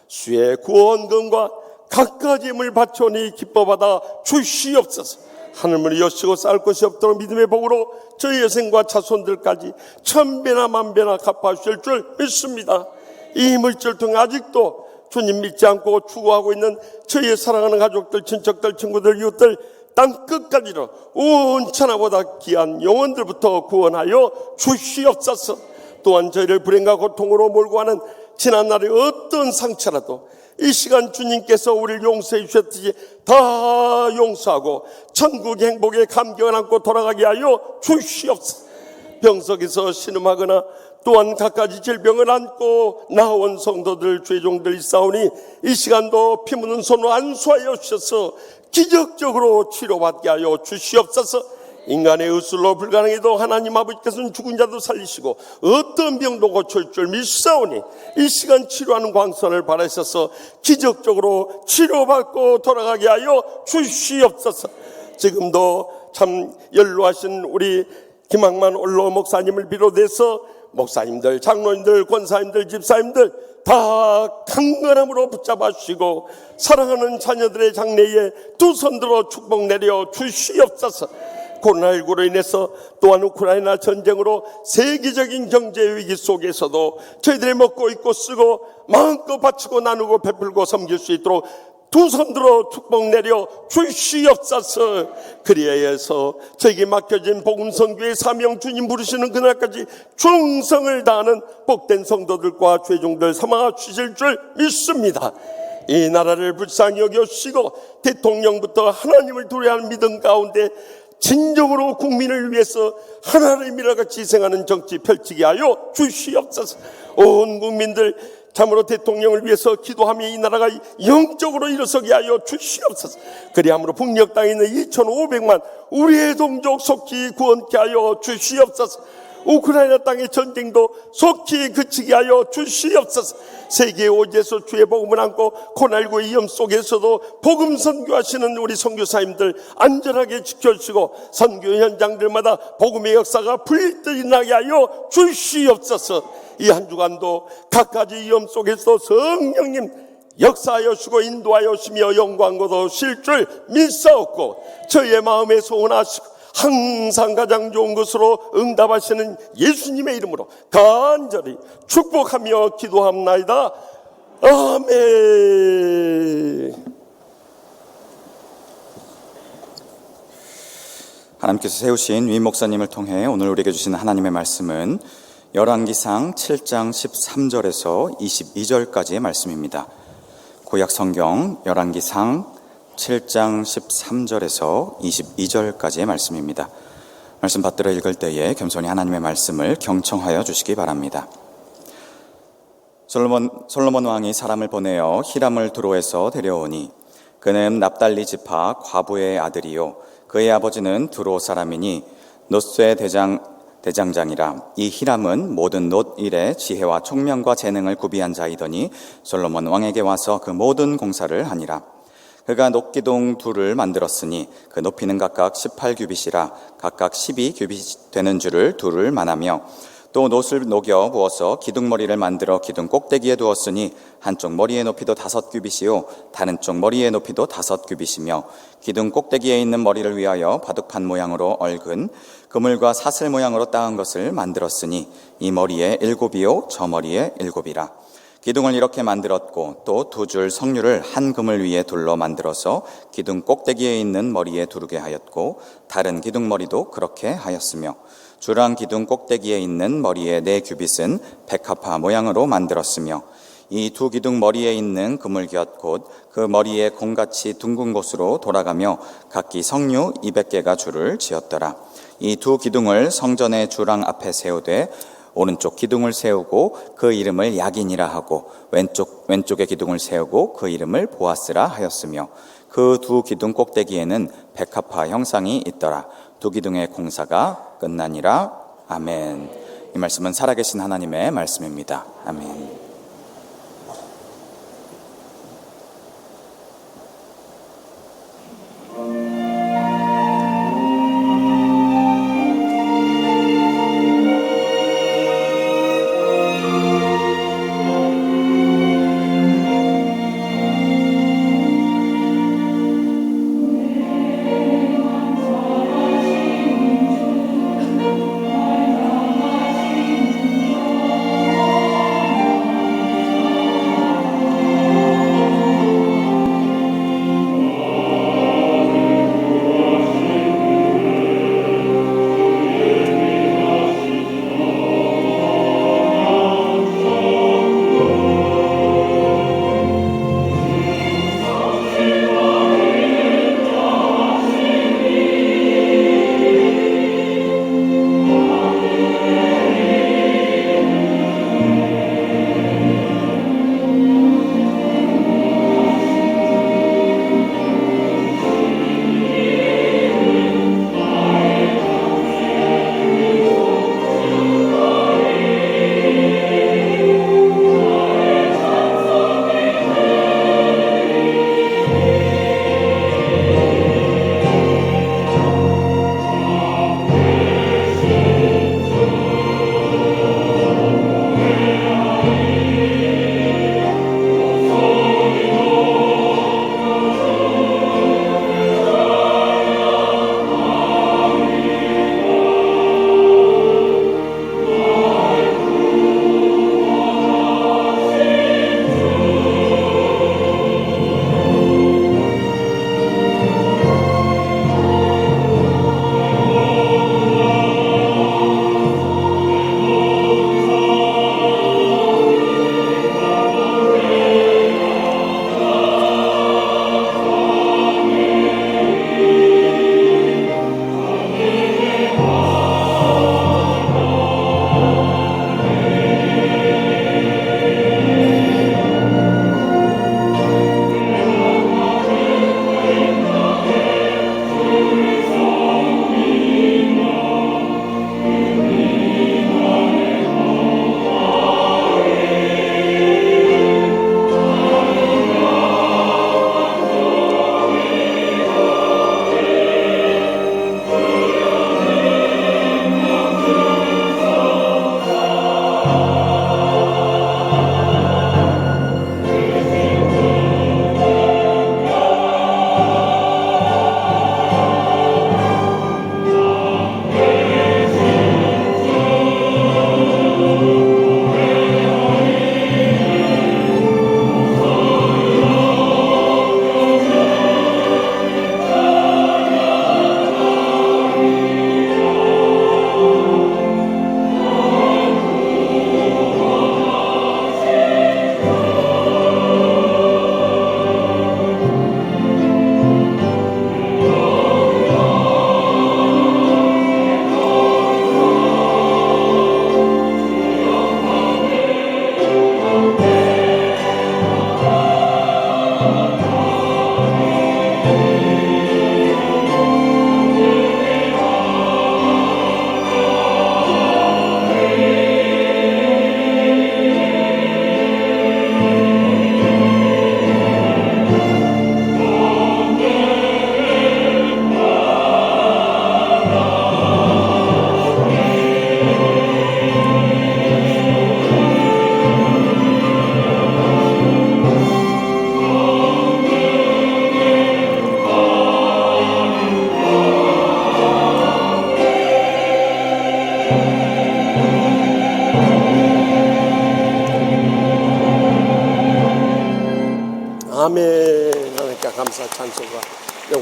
수의 구원금과 각가지 힘을 바쳐니 기뻐받아 주시옵소서. 하늘문이 여시고 쌓을 것이 없도록 믿음의 복으로 저희 여생과 자손들까지 천배나 만배나 갚아주실 줄 믿습니다. 이 물질 통해 아직도 주님 믿지 않고 추구하고 있는 저희의 사랑하는 가족들, 친척들, 친구들, 이웃들 땅끝까지로 온 천하보다 귀한 영혼들부터 구원하여 주시옵소서. 또한 저희를 불행과 고통으로 몰고 가는 지난날의 어떤 상처라도 이 시간 주님께서 우리를 용서해 주셨듯이 다 용서하고 천국 행복에 감격을 안고 돌아가게 하여 주시옵소서. 병석에서 신음하거나 또한 갖가지 질병을 안고 나온 성도들, 죄종들 있사오니 이 시간도 피 묻은 손으로 안수하여 주셔서 기적적으로 치료받게 하여 주시옵소서. 인간의 의술로 불가능해도 하나님 아버지께서는 죽은 자도 살리시고 어떤 병도 고칠 줄 믿사오니 이 시간 치료하는 광선을 바라셔서 기적적으로 치료받고 돌아가게 하여 주시옵소서. 지금도 참 연로하신 우리 김학만 올로 목사님을 비롯해서 목사님들, 장로님들, 권사님들, 집사님들 다 강건함으로 붙잡아 주시고 사랑하는 자녀들의 장래에 두 손 들어 축복 내려 주시옵소서. 코로나19로 인해서 또한 우크라이나 전쟁으로 세계적인 경제 위기 속에서도 저희들이 먹고 입고 쓰고 마음껏 바치고 나누고 베풀고 섬길 수 있도록 두 손 들어 축복 내려 주시옵소서. 그리하여서 저에게 맡겨진 복음 선교의 사명, 주님 부르시는 그날까지 충성을 다하는 복된 성도들과 죄종들 삼아 주실 줄 믿습니다. 이 나라를 불쌍히 여겨주시고 대통령부터 하나님을 두려워하는 믿음 가운데 진정으로 국민을 위해서 하나를 밀어같이 희생하는 정치 펼치게 하여 주시옵소서. 온 국민들 참으로 대통령을 위해서 기도하며 이 나라가 영적으로 일어서게 하여 주시옵소서. 그리함으로 북녘 땅에 있는 2,500만 우리의 동족 속히 구원케 하여 주시옵소서. 우크라이나 땅의 전쟁도 속히 그치게 하여 주시옵소서. 세계 오지에서 주의 복음을 안고 코로나19 위험 속에서도 복음 선교하시는 우리 선교사님들 안전하게 지켜주시고 선교 현장들마다 복음의 역사가 불뜰이 나게 하여 주시옵소서. 이 한 주간도 각가지 위험 속에서 성령님 역사하여 주고 인도하여 주며 영광 거두실 줄 믿사옵고 저희의 마음에 소원하시고 항상 가장 좋은 것으로 응답하시는 예수님의 이름으로 간절히 축복하며 기도합나이다. 아멘. 하나님께서 세우신 위 목사님을 통해 오늘 우리에게 주신 하나님의 말씀은 열왕기상 7장 13절에서 22절까지의 말씀입니다. 구약 성경 열왕기상 7장 13절에서 22절까지의 말씀입니다. 말씀 받들어 읽을 때에 겸손히 하나님의 말씀을 경청하여 주시기 바랍니다. 솔로몬 왕이 사람을 보내어 히람을 두로에서 데려오니 그는 납달리 지파 과부의 아들이요 그의 아버지는 두로 사람이니 놋쇠 대장장이라. 이 히람은 모든 놋 일에 지혜와 총명과 재능을 구비한 자이더니 솔로몬 왕에게 와서 그 모든 공사를 하니라. 그가 놋기둥 둘을 만들었으니 그 높이는 각각 18규빗이라 각각 12규빗 되는 줄을 둘을 만하며 또 놋을 녹여 부어서 기둥머리를 만들어 기둥 꼭대기에 두었으니 한쪽 머리의 높이도 5규빗이요 다른 쪽 머리의 높이도 5규빗이며 기둥 꼭대기에 있는 머리를 위하여 바둑판 모양으로 얽은 그물과 사슬 모양으로 따은 것을 만들었으니 이 머리에 7이요 저 머리에 7이라. 기둥을 이렇게 만들었고 또 2줄 석류를 한 그물 위에 둘러 만들어서 기둥 꼭대기에 있는 머리에 두르게 하였고 다른 기둥 머리도 그렇게 하였으며 주랑 기둥 꼭대기에 있는 머리의 4규빗은 백합화 모양으로 만들었으며 이 2 기둥 머리에 있는 그물곁 곧 그 머리에 공같이 둥근 곳으로 돌아가며 각기 석류 200개가 줄을 지었더라. 이 2 기둥을 성전의 주랑 앞에 세우되 오른쪽 기둥을 세우고 그 이름을 야긴이라 하고 왼쪽의 기둥을 세우고 그 이름을 보아스라 하였으며 그 2 기둥 꼭대기에는 백합화 형상이 있더라. 2 기둥의 공사가 끝나니라. 아멘. 이 말씀은 살아계신 하나님의 말씀입니다. 아멘.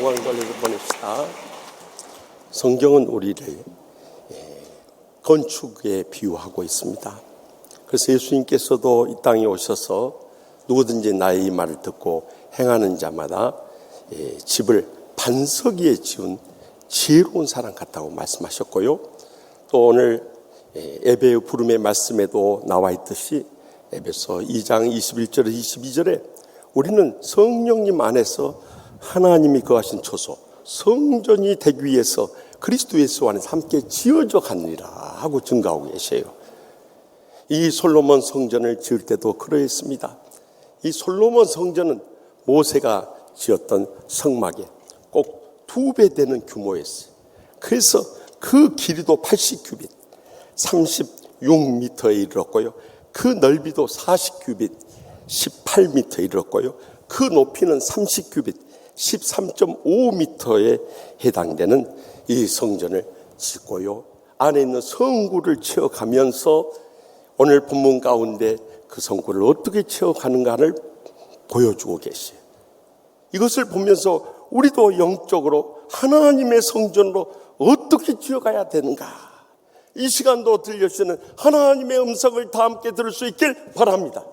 영광을 돌리고 보냅시다. 성경은 우리를 건축에 비유하고 있습니다. 그래서 예수님께서도 이 땅에 오셔서 누구든지 나의 이 말을 듣고 행하는 자마다 집을 반석 위에 지은 지혜로운 사람 같다고 말씀하셨고요. 또 오늘 에베의 부름의 말씀에도 나와 있듯이 에베소 2장 21절에서 22절에 우리는 성령님 안에서 하나님이 거하신 처소 성전이 되기 위해서 그리스도 예수 안에서 함께 지어져 가느니라 하고 증거하고 계세요. 이 솔로몬 성전을 지을 때도 그러했습니다. 이 솔로몬 성전은 모세가 지었던 성막에 꼭 2배 되는 규모였어요. 그래서 그 길이도 80규빗 36m에 이르렀고요. 그 넓이도 40규빗 18m에 이르렀고요. 그 높이는 30규빗 13.5m에 해당되는 이 성전을 짓고요. 안에 있는 성구를 채워가면서 오늘 본문 가운데 그 성구를 어떻게 채워가는가를 보여주고 계세요. 이것을 보면서 우리도 영적으로 하나님의 성전으로 어떻게 지어가야 되는가, 이 시간도 들려주시는 하나님의 음성을 다 함께 들을 수 있길 바랍니다.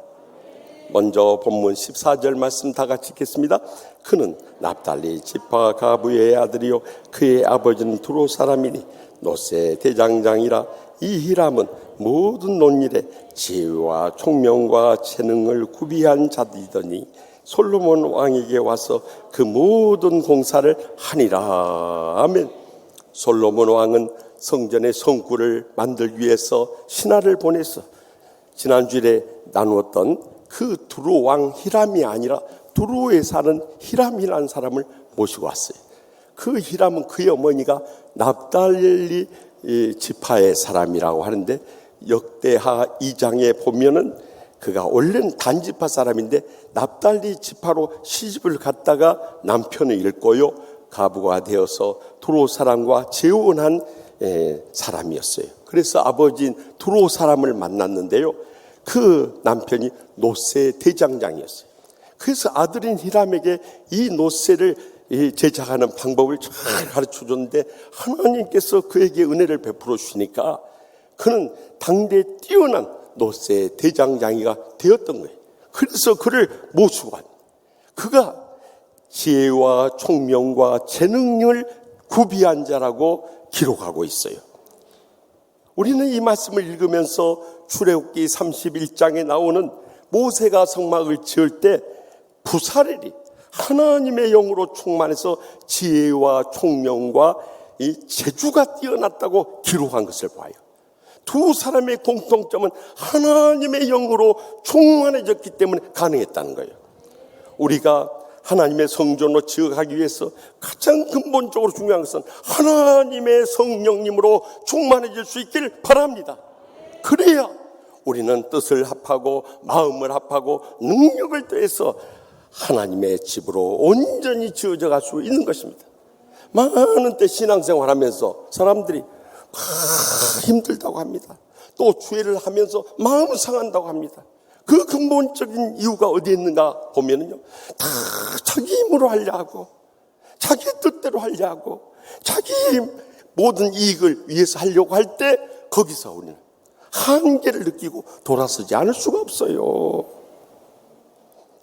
먼저 본문 14절 말씀 다 같이 읽겠습니다. 그는 납달리 지파 가부의 아들이요 그의 아버지는 두로 사람이니 노세 대장장이라. 이 히람은 모든 논일에 지혜와 총명과 재능을 구비한 자들이더니 솔로몬 왕에게 와서 그 모든 공사를 하니라. 아멘. 솔로몬 왕은 성전의 성구를 만들기 위해서 신하를 보내서 지난주에 나누었던 그 두로 왕 히람이 아니라 두로에 사는 히람이라는 사람을 모시고 왔어요. 그 히람은 그의 어머니가 납달리 지파의 사람이라고 하는데 역대하 2장에 보면은 그가 원래는 단지파 사람인데 납달리 지파로 시집을 갔다가 남편을 잃고요 가부가 되어서 두로 사람과 재혼한 사람이었어요. 그래서 아버지인 두로 사람을 만났는데요, 그 남편이 노세 대장장이었어요. 그래서 아들인 히람에게 이 노세를 제작하는 방법을 잘 가르쳐 줬는데 하나님께서 그에게 은혜를 베풀어 주시니까 그는 당대에 뛰어난 노세 대장장이가 되었던 거예요. 그래서 그를 모시고 간, 그가 지혜와 총명과 재능을 구비한 자라고 기록하고 있어요. 우리는 이 말씀을 읽으면서 출애굽기 31장에 나오는 모세가 성막을 지을 때 부사렐이 하나님의 영으로 충만해서 지혜와 총명과 이 재주가 뛰어났다고 기록한 것을 봐요. 두 사람의 공통점은 하나님의 영으로 충만해졌기 때문에 가능했다는 거예요. 우리가 하나님의 성전으로 지어가기 위해서 가장 근본적으로 중요한 것은 하나님의 성령님으로 충만해질 수 있길 바랍니다. 그래야 우리는 뜻을 합하고 마음을 합하고 능력을 더해서 하나님의 집으로 온전히 지어져 갈 수 있는 것입니다. 많은 때 신앙생활하면서 사람들이 힘들다고 합니다. 또 죄를 하면서 마음을 상한다고 합니다. 그 근본적인 이유가 어디에 있는가 보면은요, 다 자기 힘으로 하려 하고 자기 뜻대로 하려 하고 자기 모든 이익을 위해서 하려고 할 때 거기서 우리는 한계를 느끼고 돌아서지 않을 수가 없어요.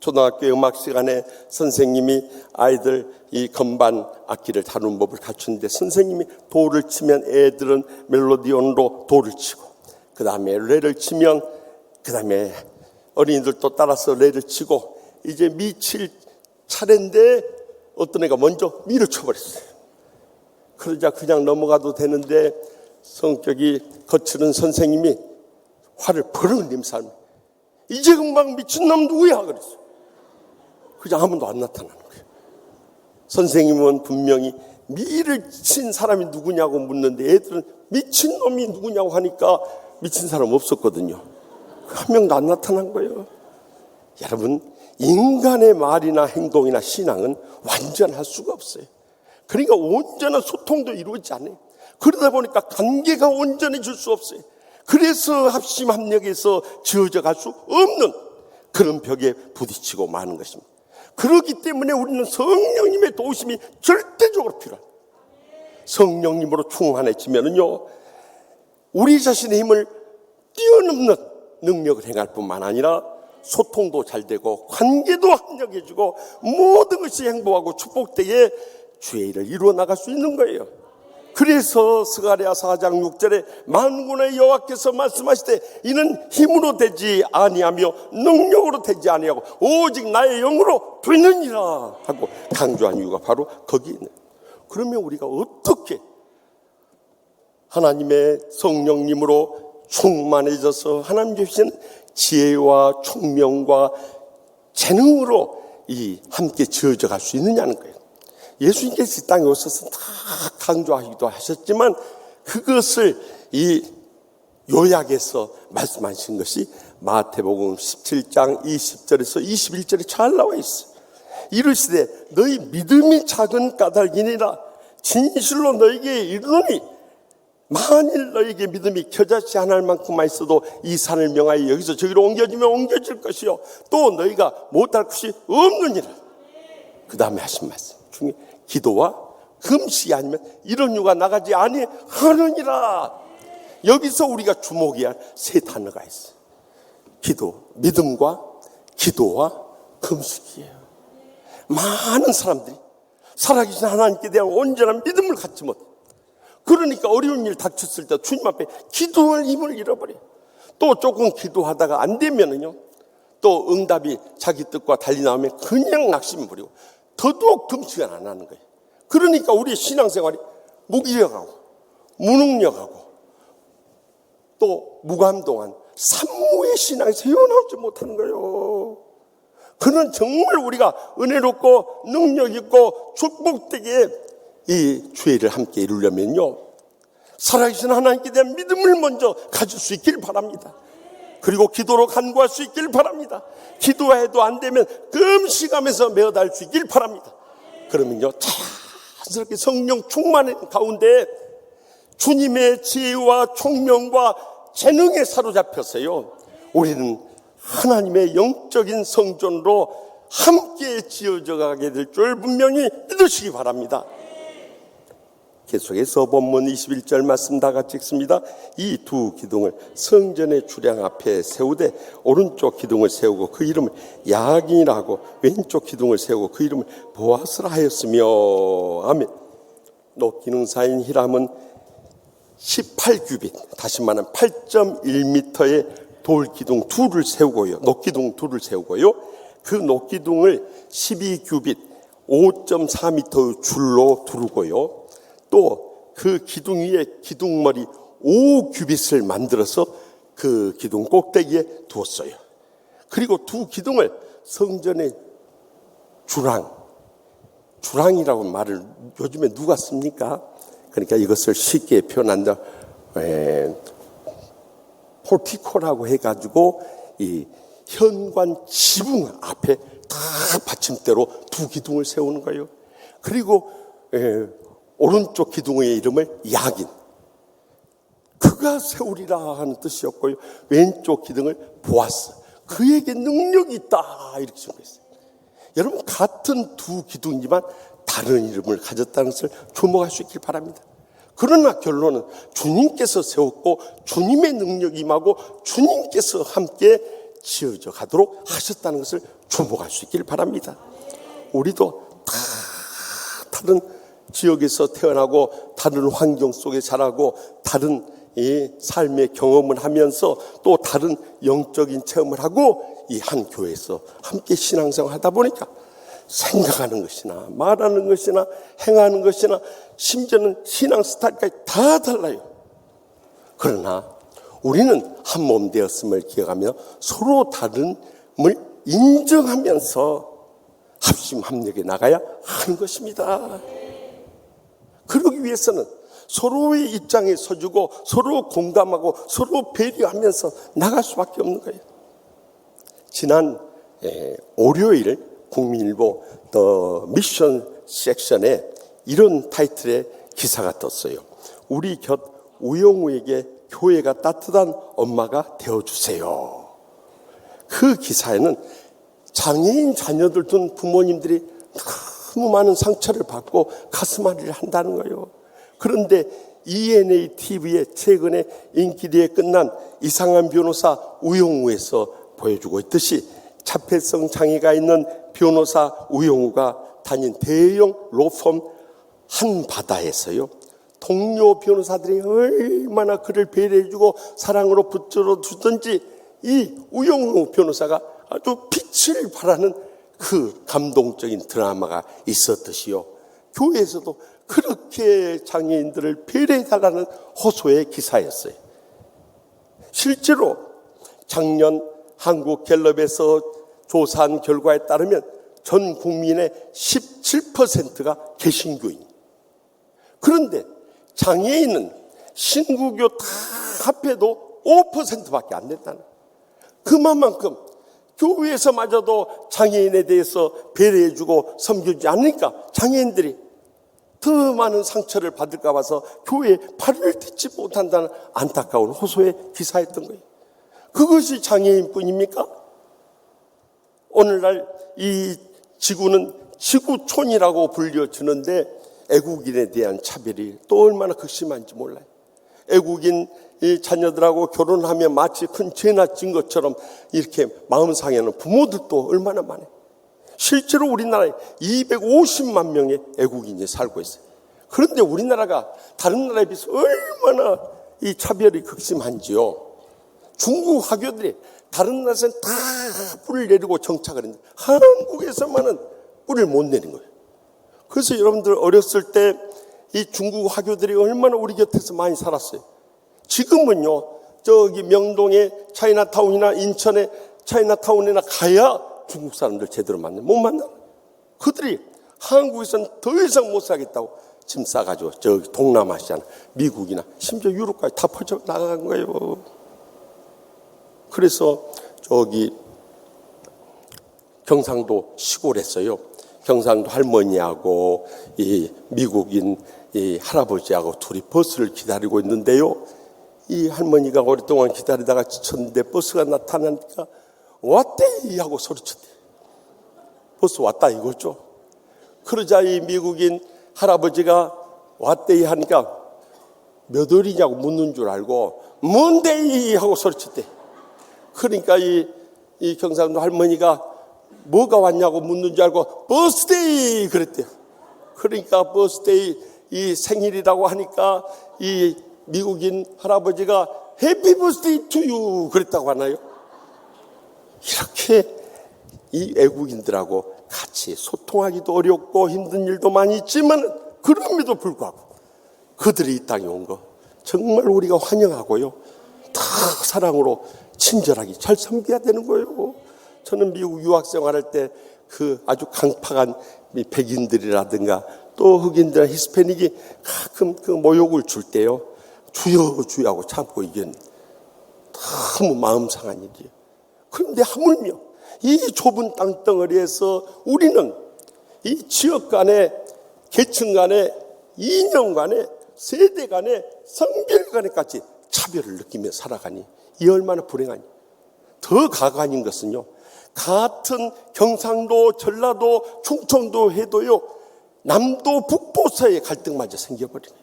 초등학교 음악 시간에 선생님이 아이들 이 건반 악기를 다루는 법을 갖추는데 선생님이 도를 치면 애들은 멜로디온으로 도를 치고 그 다음에 레를 치면 그 다음에 어린이들도 따라서 레를 치고 이제 미 칠 차례인데 어떤 애가 먼저 미를 쳐버렸어요. 그러자 그냥 넘어가도 되는데 성격이 거칠은 선생님이 화를 버럭 낸 사람이 이제 금방 미친놈 누구야 그랬어요. 그냥 아무도 안 나타나는 거예요. 선생님은 분명히 미를 친 사람이 누구냐고 묻는데 애들은 미친놈이 누구냐고 하니까 미친 사람 없었거든요. 한 명도 안 나타난 거예요. 여러분, 인간의 말이나 행동이나 신앙은 완전할 수가 없어요. 그러니까 온전한 소통도 이루어지지 않아요. 그러다 보니까 관계가 온전해질 수 없어요. 그래서 합심 합력해서 지어져 갈 수 없는 그런 벽에 부딪히고 마는 것입니다. 그렇기 때문에 우리는 성령님의 도우심이 절대적으로 필요합니다. 성령님으로 충만해지면은요, 우리 자신의 힘을 뛰어넘는 능력을 행할 뿐만 아니라 소통도 잘 되고 관계도 합력해지고 모든 것이 행복하고 축복되게 주의 일을 이루어 나갈 수 있는 거예요. 그래서 스가랴 4장 6절에 만군의 여호와께서 말씀하시되 이는 힘으로 되지 아니하며 능력으로 되지 아니하고 오직 나의 영으로 되느니라 하고 강조한 이유가 바로 거기에 있는. 그러면 우리가 어떻게 하나님의 성령님으로 충만해져서 하나님 주신 지혜와 총명과 재능으로 함께 지어져 갈 수 있느냐는 거예요. 예수님께서 이 땅에 오셔서 다 강조하기도 하셨지만 그것을 이 요약해서 말씀하신 것이 마태복음 17장 20절에서 21절에 잘 나와 있어요. 이르시되 너희 믿음이 작은 까닭이니라 진실로 너희에게 이르노니 만일 너희에게 믿음이 겨자씨 하나일 만큼만 있어도 이 산을 명하여 여기서 저기로 옮겨지면 옮겨질 것이요 또 너희가 못할 것이 없느니라. 그 다음에 하신 말씀 중에 기도와 금식이 아니면 이런 유가 나가지 아니하느니라. 여기서 우리가 주목해야 할 세 단어가 있어요. 기도, 믿음과 기도와 금식이에요. 많은 사람들이 살아계신 하나님께 대한 온전한 믿음을 갖지 못해. 그러니까 어려운 일 닥쳤을 때 주님 앞에 기도할 힘을 잃어버려요. 또 조금 기도하다가 안 되면은요, 또 응답이 자기 뜻과 달리 나오면 그냥 낙심 부리고 더더욱 금식을 안 하는 거예요. 그러니까 우리의 신앙생활이 무기력하고 무능력하고 또 무감동한 산모의 신앙에서 헤어나오지 못하는 거예요. 그는 정말 우리가 은혜롭고 능력있고 축복되게 이 주의를 함께 이루려면요, 살아계신 하나님께 대한 믿음을 먼저 가질 수 있길 바랍니다. 그리고 기도로 간구할 수 있길 바랍니다. 기도해도 안 되면 금식하면서 매어달 수 있길 바랍니다. 그러면요, 자연스럽게 성령 충만한 가운데 주님의 지혜와 총명과 재능에 사로잡혀서요, 우리는 하나님의 영적인 성전으로 함께 지어져 가게 될 줄 분명히 믿으시기 바랍니다. 계속해서 본문 21절 말씀 다 같이 읽습니다. 이 두 기둥을 성전의 주량 앞에 세우되 오른쪽 기둥을 세우고 그 이름을 야긴이라 하고 왼쪽 기둥을 세우고 그 이름을 보아스라 하였으며. 아멘. 녹기능사인 히람은 18규빗, 다시 말하면 8.1m의 돌기둥 둘을 세우고요, 녹기둥 둘을 세우고요, 그 녹기둥을 12규빗 5.4m의 줄로 두르고요, 또 그 기둥 위에 기둥머리 5규빗을 만들어서 그 기둥 꼭대기에 두었어요. 그리고 두 기둥을 성전의 주랑이라고 말을 요즘에 누가 씁니까? 그러니까 이것을 쉽게 표현한다, 포티코라고 해가지고 이 현관 지붕 앞에 다 받침대로 두 기둥을 세우는 거예요. 그리고 오른쪽 기둥의 이름을 야긴, 그가 세우리라 하는 뜻이었고요, 왼쪽 기둥을 보아스, 그에게 능력이 있다 이렇게 적혀있어요. 여러분, 같은 두 기둥이지만 다른 이름을 가졌다는 것을 주목할 수 있길 바랍니다. 그러나 결론은 주님께서 세웠고 주님의 능력이 임하고 주님께서 함께 지어져 가도록 하셨다는 것을 주목할 수 있길 바랍니다. 우리도 다 다른 지역에서 태어나고 다른 환경 속에 자라고 다른 이 삶의 경험을 하면서 또 다른 영적인 체험을 하고 이 한 교회에서 함께 신앙생활 하다 보니까 생각하는 것이나 말하는 것이나 행하는 것이나 심지어는 신앙 스타일까지 다 달라요. 그러나 우리는 한 몸 되었음을 기억하며 서로 다름을 인정하면서 합심 합력해 나가야 하는 것입니다. 그러기 위해서는 서로의 입장에 서주고 서로 공감하고 서로 배려하면서 나갈 수밖에 없는 거예요. 지난 월요일 국민일보 더 미션 섹션에 이런 타이틀의 기사가 떴어요. 우리 곁 우영우에게 교회가 따뜻한 엄마가 되어주세요. 그 기사에는 장애인 자녀들 둔 부모님들이 너무 많은 상처를 받고 가슴앓이를 한다는 거예요. 그런데 ENA TV에 최근에 인기리에 끝난 이상한 변호사 우영우에서 보여주고 있듯이 자폐성 장애가 있는 변호사 우영우가 다닌 대형 로펌 한바다에서요, 동료 변호사들이 얼마나 그를 배려해주고 사랑으로 붙들어주든지 이 우영우 변호사가 아주 빛을 발하는 그 감동적인 드라마가 있었듯이요, 교회에서도 그렇게 장애인들을 배려해달라는 호소의 기사였어요. 실제로 작년 한국갤럽에서 조사한 결과에 따르면 전 국민의 17%가 개신교인. 그런데 장애인은 신구교 다 합해도 5%밖에 안 된다는. 그만큼 교회에서마저도 장애인에 대해서 배려해주고 섬겨주지 않으니까 장애인들이 더 많은 상처를 받을까 봐서 교회에 발을 딛지 못한다는 안타까운 호소의 기사였던 거예요. 그것이 장애인뿐입니까? 오늘날 이 지구는 지구촌이라고 불려주는데 애국인에 대한 차별이 또 얼마나 극심한지 몰라요. 애국인 이 자녀들하고 결혼하면 마치 큰 죄나 진 것처럼 이렇게 마음 상해하는 부모들도 얼마나 많아요. 실제로 우리나라에 250만 명의 애국인이 살고 있어요. 그런데 우리나라가 다른 나라에 비해서 얼마나 이 차별이 극심한지요. 중국 화교들이 다른 나라에서는 다 뿔을 내리고 정착을 했는데 한국에서만은 뿔을 못 내린 거예요. 그래서 여러분들 어렸을 때 이 중국 화교들이 얼마나 우리 곁에서 많이 살았어요. 지금은요, 저기 명동의 차이나타운이나 인천의 차이나타운이나 가야 중국 사람들 제대로 만나요. 못 만나요. 그들이 한국에서는 더 이상 못 살겠다고 짐 싸가지고 저기 동남아시아나 미국이나 심지어 유럽까지 다 퍼져 나간 거예요. 그래서 저기 경상도 시골에서요, 경상도 할머니하고 이 미국인 이 할아버지하고 둘이 버스를 기다리고 있는데요, 이 할머니가 오랫동안 기다리다가 지쳤는데 버스가 나타나니까 왔대 하고 소리쳤대. 버스 왔다 이거죠. 그러자 이 미국인 할아버지가 왔대 하니까 몇 월이냐고 묻는 줄 알고 뭔데 하고 소리쳤대. 그러니까 이 경상도 할머니가 뭐가 왔냐고 묻는 줄 알고 버스데이 그랬대요. 그러니까 버스데이 이 생일이라고 하니까 이 미국인 할아버지가 해피 버스데이 투 유 그랬다고 하나요? 이렇게 이 애국인들하고 같이 소통하기도 어렵고 힘든 일도 많이 있지만 그럼에도 불구하고 그들이 이 땅에 온 거 정말 우리가 환영하고요, 다 사랑으로 친절하게 잘 섬겨야 되는 거예요. 저는 미국 유학생활할 때 그 아주 강팍한 백인들이라든가 또 흑인들, 히스패닉이 가끔 그 모욕을 줄 때요, 주여 주여하고 참고 이게 너무 마음 상한 일이에요. 그런데 하물며 이 좁은 땅덩어리에서 우리는 이 지역 간에, 계층 간에, 이념 간에, 세대 간에, 성별 간에까지 차별을 느끼며 살아가니 이 얼마나 불행하니. 더 가관인 것은요, 같은 경상도, 전라도, 충청도 해도요, 남도 북도 사이의 갈등마저 생겨버리네.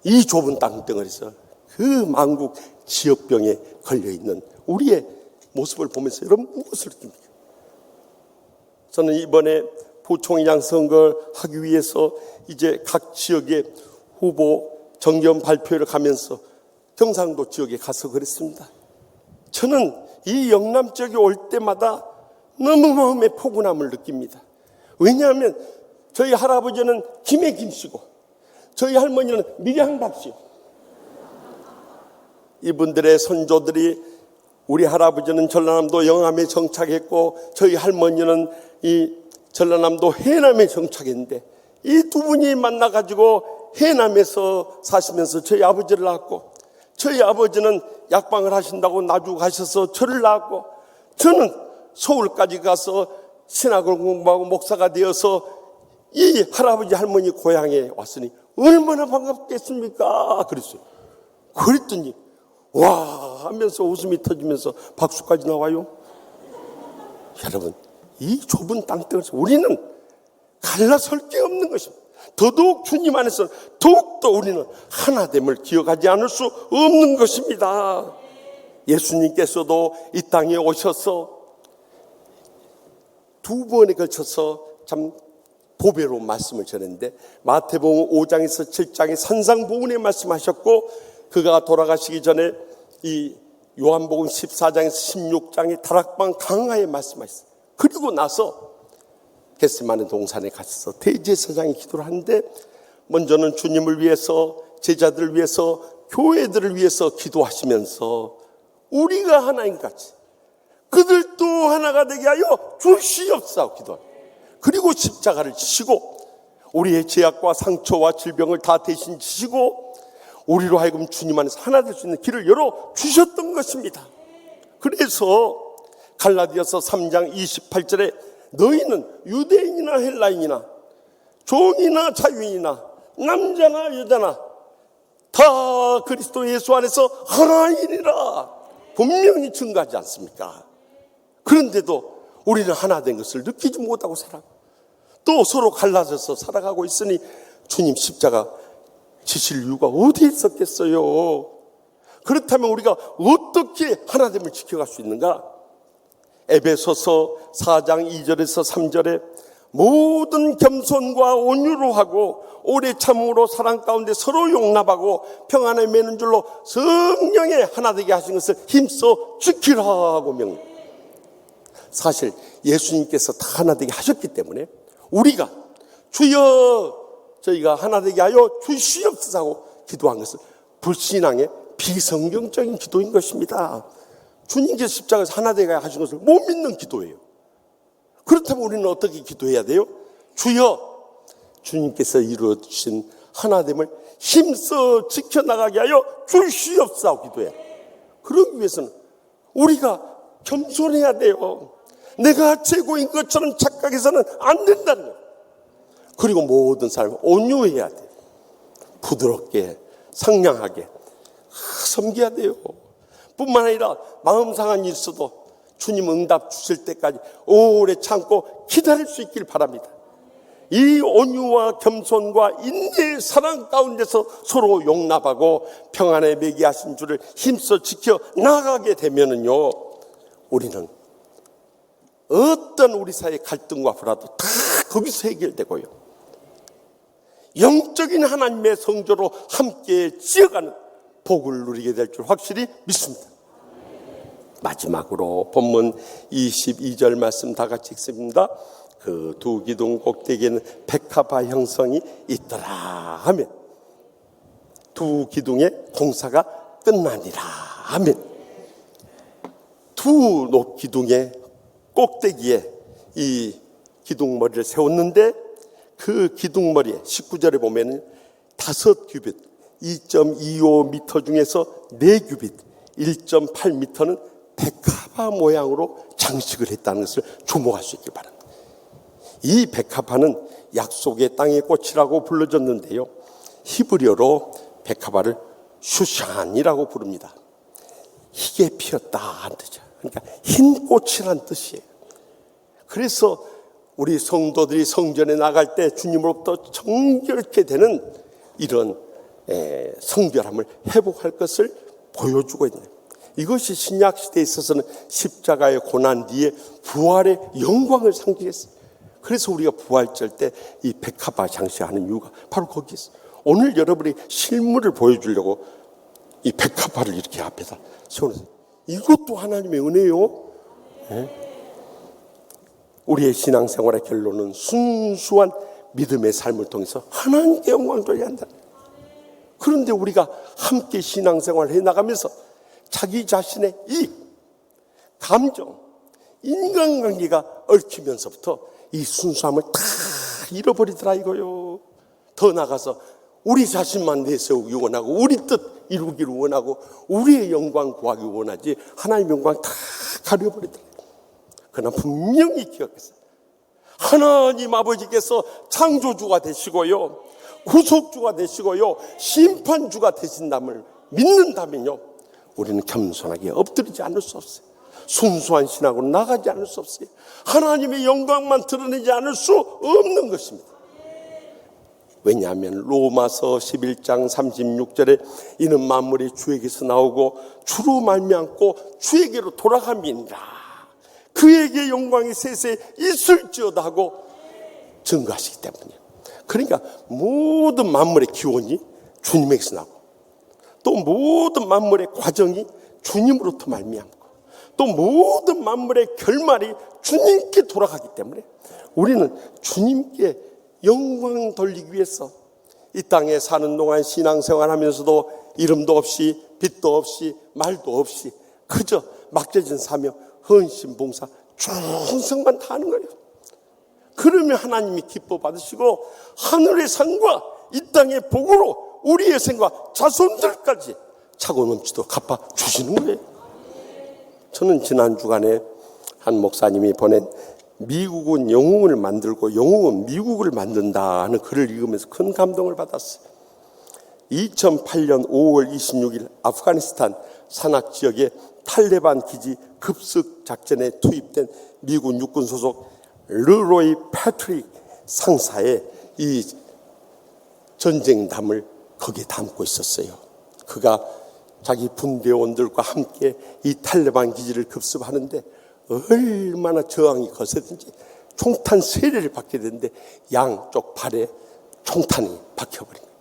이 좁은 땅덩어리에서 그 만국 지역병에 걸려있는 우리의 모습을 보면서 여러분 무엇을 느낍니까? 저는 이번에 부총리장 선거를 하기 위해서 이제 각 지역의 후보 정견 발표를 가면서 경상도 지역에 가서 그랬습니다. 저는 이 영남 지역에 올 때마다 너무 마음의 포근함을 느낍니다. 왜냐하면 저희 할아버지는 김해김 씨고 저희 할머니는 밀양박 씨요. 이분들의 선조들이, 우리 할아버지는 전라남도 영암에 정착했고 저희 할머니는 이 전라남도 해남에 정착했는데 이 두 분이 만나가지고 해남에서 사시면서 저희 아버지를 낳았고, 저희 아버지는 약방을 하신다고 나주 가셔서 저를 낳았고, 저는 서울까지 가서 신학을 공부하고 목사가 되어서 이 할아버지 할머니 고향에 왔으니 얼마나 반갑겠습니까? 그랬어요. 그랬더니 와 하면서 웃음이 터지면서 박수까지 나와요. 여러분, 이 좁은 땅덩어리에서 우리는 갈라설 게 없는 것입니다. 더더욱 주님 안에서 더욱더 우리는 하나됨을 기억하지 않을 수 없는 것입니다. 예수님께서도 이 땅에 오셔서 두 번에 걸쳐서 참 보배로운 말씀을 전했는데, 마태복음 5장에서 7장에 산상보훈의 말씀하셨고, 그가 돌아가시기 전에 이 요한복음 14장에서 16장에 다락방 강화의 말씀하셨어요. 그리고 나서 겟세마네 동산에 가셔서 대제사장이 기도를 하는데, 먼저는 주님을 위해서, 제자들을 위해서, 교회들을 위해서 기도하시면서 우리가 하나인 같이 그들도 하나가 되게 하여 주시옵소서 기도합니다. 그리고 십자가를 지시고 우리의 죄악과 상처와 질병을 다 대신 지시고 우리로 하여금 주님 안에서 하나 될 수 있는 길을 열어주셨던 것입니다. 그래서 갈라디아서 3장 28절에 너희는 유대인이나 헬라인이나 종이나 자유인이나 남자나 여자나 다 그리스도 예수 안에서 하나이니라 분명히 증거하지 않습니까? 그런데도 우리는 하나 된 것을 느끼지 못하고 살아가고 또 서로 갈라져서 살아가고 있으니 주님 십자가 지실 이유가 어디에 있었겠어요? 그렇다면 우리가 어떻게 하나됨을 지켜갈 수 있는가? 에베소서 4장 2절에서 3절에 모든 겸손과 온유로 하고 오래 참음으로 사랑 가운데 서로 용납하고 평안에 매는 줄로 성령에 하나 되게 하신 것을 힘써 지키라고 명령. 사실 예수님께서 다 하나 되게 하셨기 때문에 우리가 주여 저희가 하나 되게 하여 주시옵소서 하고 기도한 것은 불신앙의 비성경적인 기도인 것입니다. 주님께서 십자가에서 하나 되게 하신 것을 못 믿는 기도예요. 그렇다면 우리는 어떻게 기도해야 돼요? 주여 주님께서 이루어주신 하나됨을 힘써 지켜나가게 하여 주시옵소서 하고 기도해야 돼요. 그러기 위해서는 우리가 겸손해야 돼요. 내가 최고인 것처럼 착각해서는 안 된다는 거예요. 그리고 모든 사람을 온유해야 돼요. 부드럽게 상냥하게 섬겨야 돼요. 뿐만 아니라 마음 상한 일 있어도 주님 응답 주실 때까지 오래 참고 기다릴 수 있길 바랍니다. 이 온유와 겸손과 인내의 사랑 가운데서 서로 용납하고 평안에 매게 하신 줄을 힘써 지켜 나가게 되면은요, 우리는 어떤 우리 사이의 갈등과 불화도 다 거기서 해결되고요, 영적인 하나님의 성조로 함께 지어가는 복을 누리게 될 줄 확실히 믿습니다. 마지막으로 본문 22절 말씀 다 같이 읽습니다. 그 두 기둥 꼭대기에는 백합화 형성이 있더라 하면 두 기둥의 공사가 끝나니라 하면 두 기둥의 꼭대기에 이 기둥머리를 세웠는데 그 기둥머리에 19절에 보면 5규빗 2.25m 중에서 4규빗 1.8m는 백합화 모양으로 장식을 했다는 것을 주목할 수 있길 바랍니다. 이 백합화는 약속의 땅의 꽃이라고 불러졌는데요, 히브리어로 백합화를 슈샨이라고 부릅니다. 희게 피었다 하는 뜻이죠. 그러니까 흰 꽃이란 뜻이에요. 그래서 우리 성도들이 성전에 나갈 때 주님으로부터 정결케 되는 이런 성결함을 회복할 것을 보여주고 있는, 이것이 신약 시대에 있어서는 십자가의 고난 뒤에 부활의 영광을 상징했어요. 그래서 우리가 부활절 때 이 백합화 장식하는 이유가 바로 거기 있어요. 오늘 여러분이 실물을 보여주려고 이 백합화를 이렇게 앞에다 세워놓으세요. 이것도 하나님의 은혜요. 네? 우리의 신앙생활의 결론은 순수한 믿음의 삶을 통해서 하나님께 영광을 돌려야 한다. 그런데 우리가 함께 신앙생활을 해나가면서 자기 자신의 이익, 감정, 인간관계가 얽히면서부터 이 순수함을 다 잃어버리더라 이거요. 더 나가서 우리 자신만 내세우기 원하고 우리 뜻 이루기를 원하고 우리의 영광 구하기 원하지 하나님의 영광 다 가려버리더라. 그러나 분명히 기억했어요. 하나님 아버지께서 창조주가 되시고요, 구속주가 되시고요, 심판주가 되신다음을 믿는다면요, 우리는 겸손하게 엎드리지 않을 수 없어요. 순수한 신앙으로 나가지 않을 수 없어요. 하나님의 영광만 드러내지 않을 수 없는 것입니다. 왜냐하면 로마서 11장 36절에 이는 만물이 주에게서 나오고 주로 말미암고 주에게로 돌아감이니라. 그에게 영광이 세세 있을지어다 하고 증거하시기 때문이에요. 그러니까 모든 만물의 기원이 주님에게서 나고, 또 모든 만물의 과정이 주님으로부터 말미암고, 또 모든 만물의 결말이 주님께 돌아가기 때문에 우리는 주님께 영광 돌리기 위해서 이 땅에 사는 동안 신앙생활하면서도 이름도 없이 빛도 없이 말도 없이 그저 맡겨진 사명, 헌신, 봉사, 충성만 다하는 거예요. 그러면 하나님이 기뻐 받으시고 하늘의 상과 이 땅의 복으로 우리의 생과 자손들까지 차고 넘치도록 갚아 주시는 거예요. 저는 지난 주간에 한 목사님이 보낸 미국은 영웅을 만들고 영웅은 미국을 만든다 하는 글을 읽으면서 큰 감동을 받았어요. 2008년 5월 26일 아프가니스탄 산악 지역의 탈레반 기지 급습 작전에 투입된 미군 육군 소속 르로이 패트릭 상사의 이 전쟁담을 거기에 담고 있었어요. 그가 자기 분대원들과 함께 이 탈레반 기지를 급습하는데 얼마나 저항이 거세든지 총탄 세례를 받게 되는데 양쪽 발에 총탄이 박혀버린 거예요.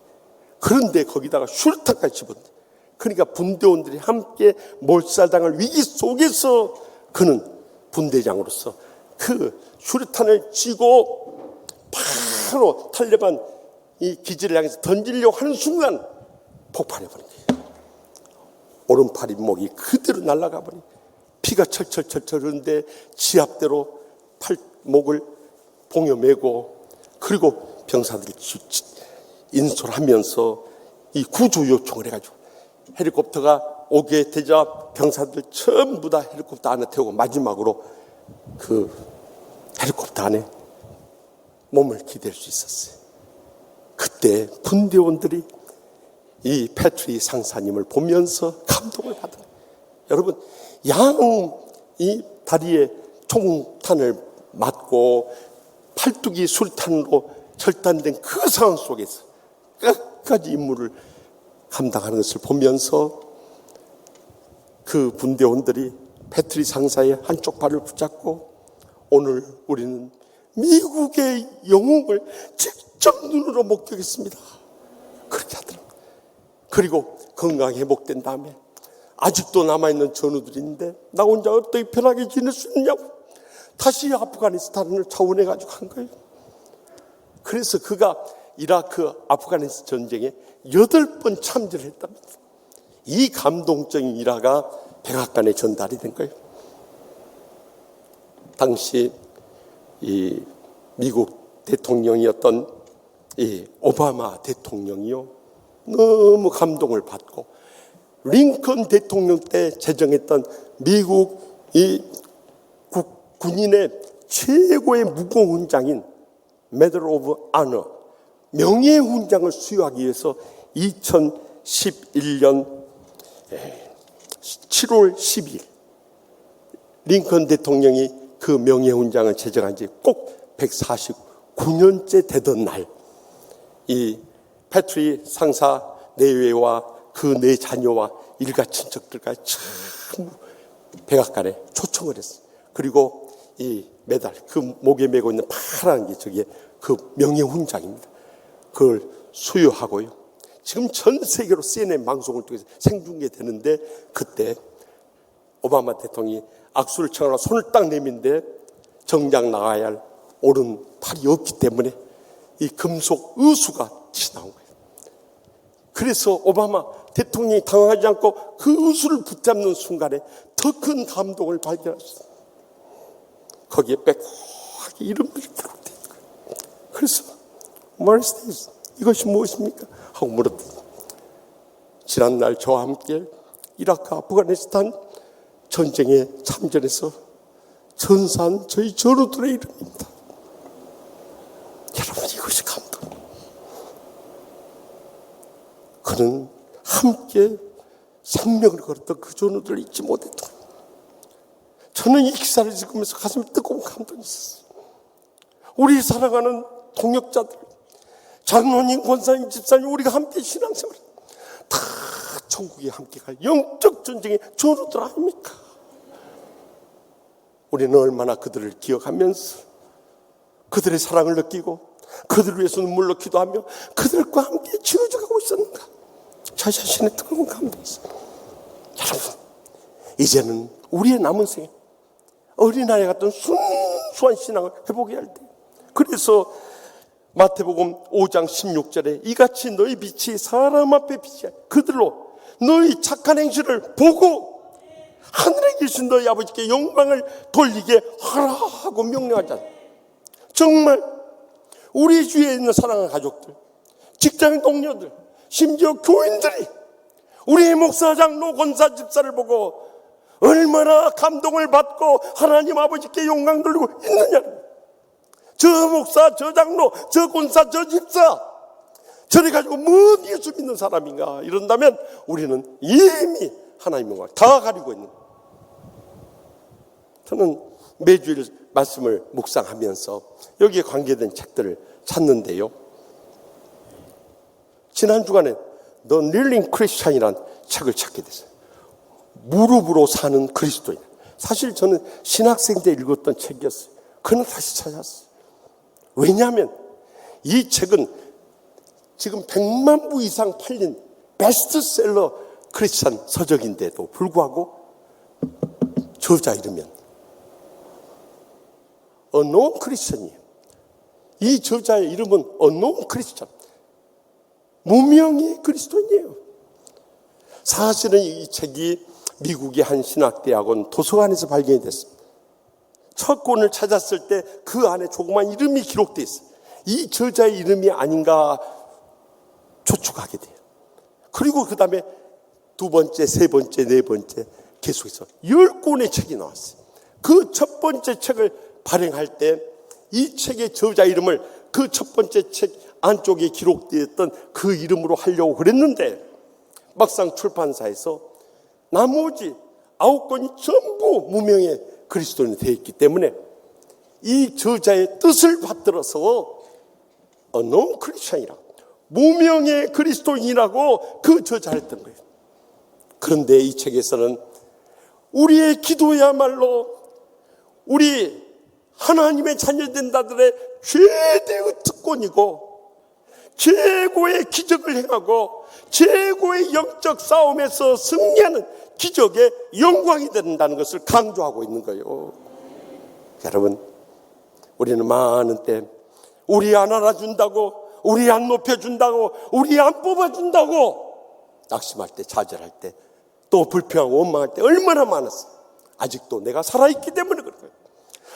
그런데 거기다가 슈르탄까지 집었는데, 그러니까 분대원들이 함께 몰살당할 위기 속에서 그는 분대장으로서 그 슈르탄을 쥐고 바로 탈레반 이 기지를 향해서 던지려고 하는 순간 폭발해버린 거예요. 오른팔이 목이 그대로 날아가 버린, 피가 철철철철 흐르는데 지압대로 목을 봉여매고, 그리고 병사들이 인솔하면서 이 구조 요청을 해가지고 헬리콥터가 오게 되자 병사들 전부 다 헬리콥터 안에 태우고 마지막으로 그 헬리콥터 안에 몸을 기댈 수 있었어요. 그때 분대원들이 이 패트리 상사님을 보면서 감동을 받은 거예요. 여러분, 이 다리에 총탄을 맞고 팔뚝이 술탄으로 절단된 그 상황 속에서 끝까지 임무를 감당하는 것을 보면서 그 분대원들이 패트리 상사의 한쪽 발을 붙잡고 오늘 우리는 미국의 영웅을 직접 눈으로 목격했습니다. 그렇게 하더라고요. 그리고 건강이 회복된 다음에 아직도 남아있는 전우들인데 나 혼자 어떻게 편하게 지낼 수 있냐고 다시 아프가니스탄을 차원해가지고 한 거예요. 그래서 그가 이라크 아프가니스탄 전쟁에 8번 참전을 했답니다. 이 감동적인 일화가 백악관에 전달이 된 거예요. 당시 이 미국 대통령이었던 이 오바마 대통령이요, 너무 감동을 받고 링컨 대통령 때 제정했던 미국 이 군인의 최고의 무공훈장인 메달 오브 아너 명예훈장을 수여하기 위해서 2011년 7월 10일 링컨 대통령이 그 명예훈장을 제정한 지 꼭 149년째 되던 날, 이 패트리 상사 내외와 그 네 자녀와 일가 친척들까지 전부 백악관에 초청을 했어요. 그리고 이 메달, 그 목에 메고 있는 파란 게 저게 그 명예훈장입니다. 그걸 수여하고요. 지금 전 세계로 CNN 방송을 통해서 생중계되는데, 그때 오바마 대통령이 악수를 청하러 손을 딱 내민데 정작 나가야 할 오른팔이 없기 때문에 이 금속 의수가 튀어나온 거예요. 그래서 오바마 대통령이 당황하지 않고 그 의수를 붙잡는 순간에 더 큰 감동을 발견했어요. 거기에 빼곡하게 이름들이 기록되어 있는 거예요. 그래서 What is this? 이것이 무엇입니까? 하고 물었더니 지난날 저와 함께 이라크 아프가니스탄 전쟁에 참전해서 전사한 저희 전우들의 이름입니다. 여러분, 이것이 감동. 그는 함께 생명을 걸었던 그 전우들을 잊지 못했다. 저는 이 기사를 읽으면서 가슴이 뜨거운 감동이 있었어요. 우리 사랑하는 동역자들, 장로님, 권사님, 집사님, 우리가 함께 신앙생활 다 천국에 함께 갈 영적 전쟁의 전우들 아닙니까? 우리는 얼마나 그들을 기억하면서 그들의 사랑을 느끼고 그들을 위해서 눈물로 기도하며 그들과 함께 지어져가고 있었는가? 저 자신의 뜨거운 감동이었어요. 여러분, 이제는 우리의 남은 생에 어린아이 같은 순수한 신앙을 회복해야 할 때, 그래서 마태복음 5장 16절에 이같이 너희 빛이 사람 앞에 빛이야 그들로 너희 착한 행실을 보고 하늘에 계신 너희 아버지께 영광을 돌리게 하라 하고 명령하잖아요. 정말 우리 주위에 있는 사랑하는 가족들, 직장 동료들, 심지어 교인들이 우리의 목사, 장로, 권사, 집사를 보고 얼마나 감동을 받고 하나님 아버지께 영광 돌리고 있느냐. 저 목사, 저 장로, 저 권사, 저 집사 저래 가지고 뭐 예수 믿는 사람인가 이런다면 우리는 이미 하나님의 영광을 다 가리고 있는 거예요. 저는 매주일 말씀을 묵상하면서 여기에 관계된 책들을 찾는데요, 지난 주간에 The Kneeling Christian이라는 책을 찾게 됐어요. 무릎으로 사는 그리스도인. 사실 저는 신학생 때 읽었던 책이었어요. 그는 다시 찾았어요. 왜냐하면 이 책은 지금 100만 부 이상 팔린 베스트셀러 크리스찬 서적인데도 불구하고 저자 이름은 unknown 크리스찬이에요. 이 저자의 이름은 unknown 크리스찬, 무명의 그리스도인이에요. 사실은 이 책이 미국의 한 신학대학원 도서관에서 발견이 됐습니다. 첫 권을 찾았을 때 그 안에 조그만 이름이 기록되어 있어요. 이 저자의 이름이 아닌가 추측하게 돼요. 그리고 그 다음에 두 번째, 세 번째, 네 번째 계속해서 10권의 책이 나왔어요. 그 첫 번째 책을 발행할 때 이 책의 저자 이름을 그 첫 번째 책 안쪽에 기록되었던 그 이름으로 하려고 그랬는데 막상 출판사에서 나머지 9권이 전부 무명의 그리스도인이 되어 있기 때문에 이 저자의 뜻을 받들어서 unknown 크리스천이라고, 무명의 그리스도인이라고 그 저자를 했던 거예요. 그런데 이 책에서는 우리의 기도야말로 우리 하나님의 자녀된 자들의 최대의 특권이고 최고의 기적을 행하고 최고의 영적 싸움에서 승리하는 기적의 영광이 된다는 것을 강조하고 있는 거예요. 여러분, 우리는 많은 때 우리 안 알아준다고, 우리 안 높여준다고, 우리 안 뽑아준다고 낙심할 때, 좌절할 때, 또 불평하고 원망할 때 얼마나 많았어요. 아직도 내가 살아있기 때문에 그런 거예요.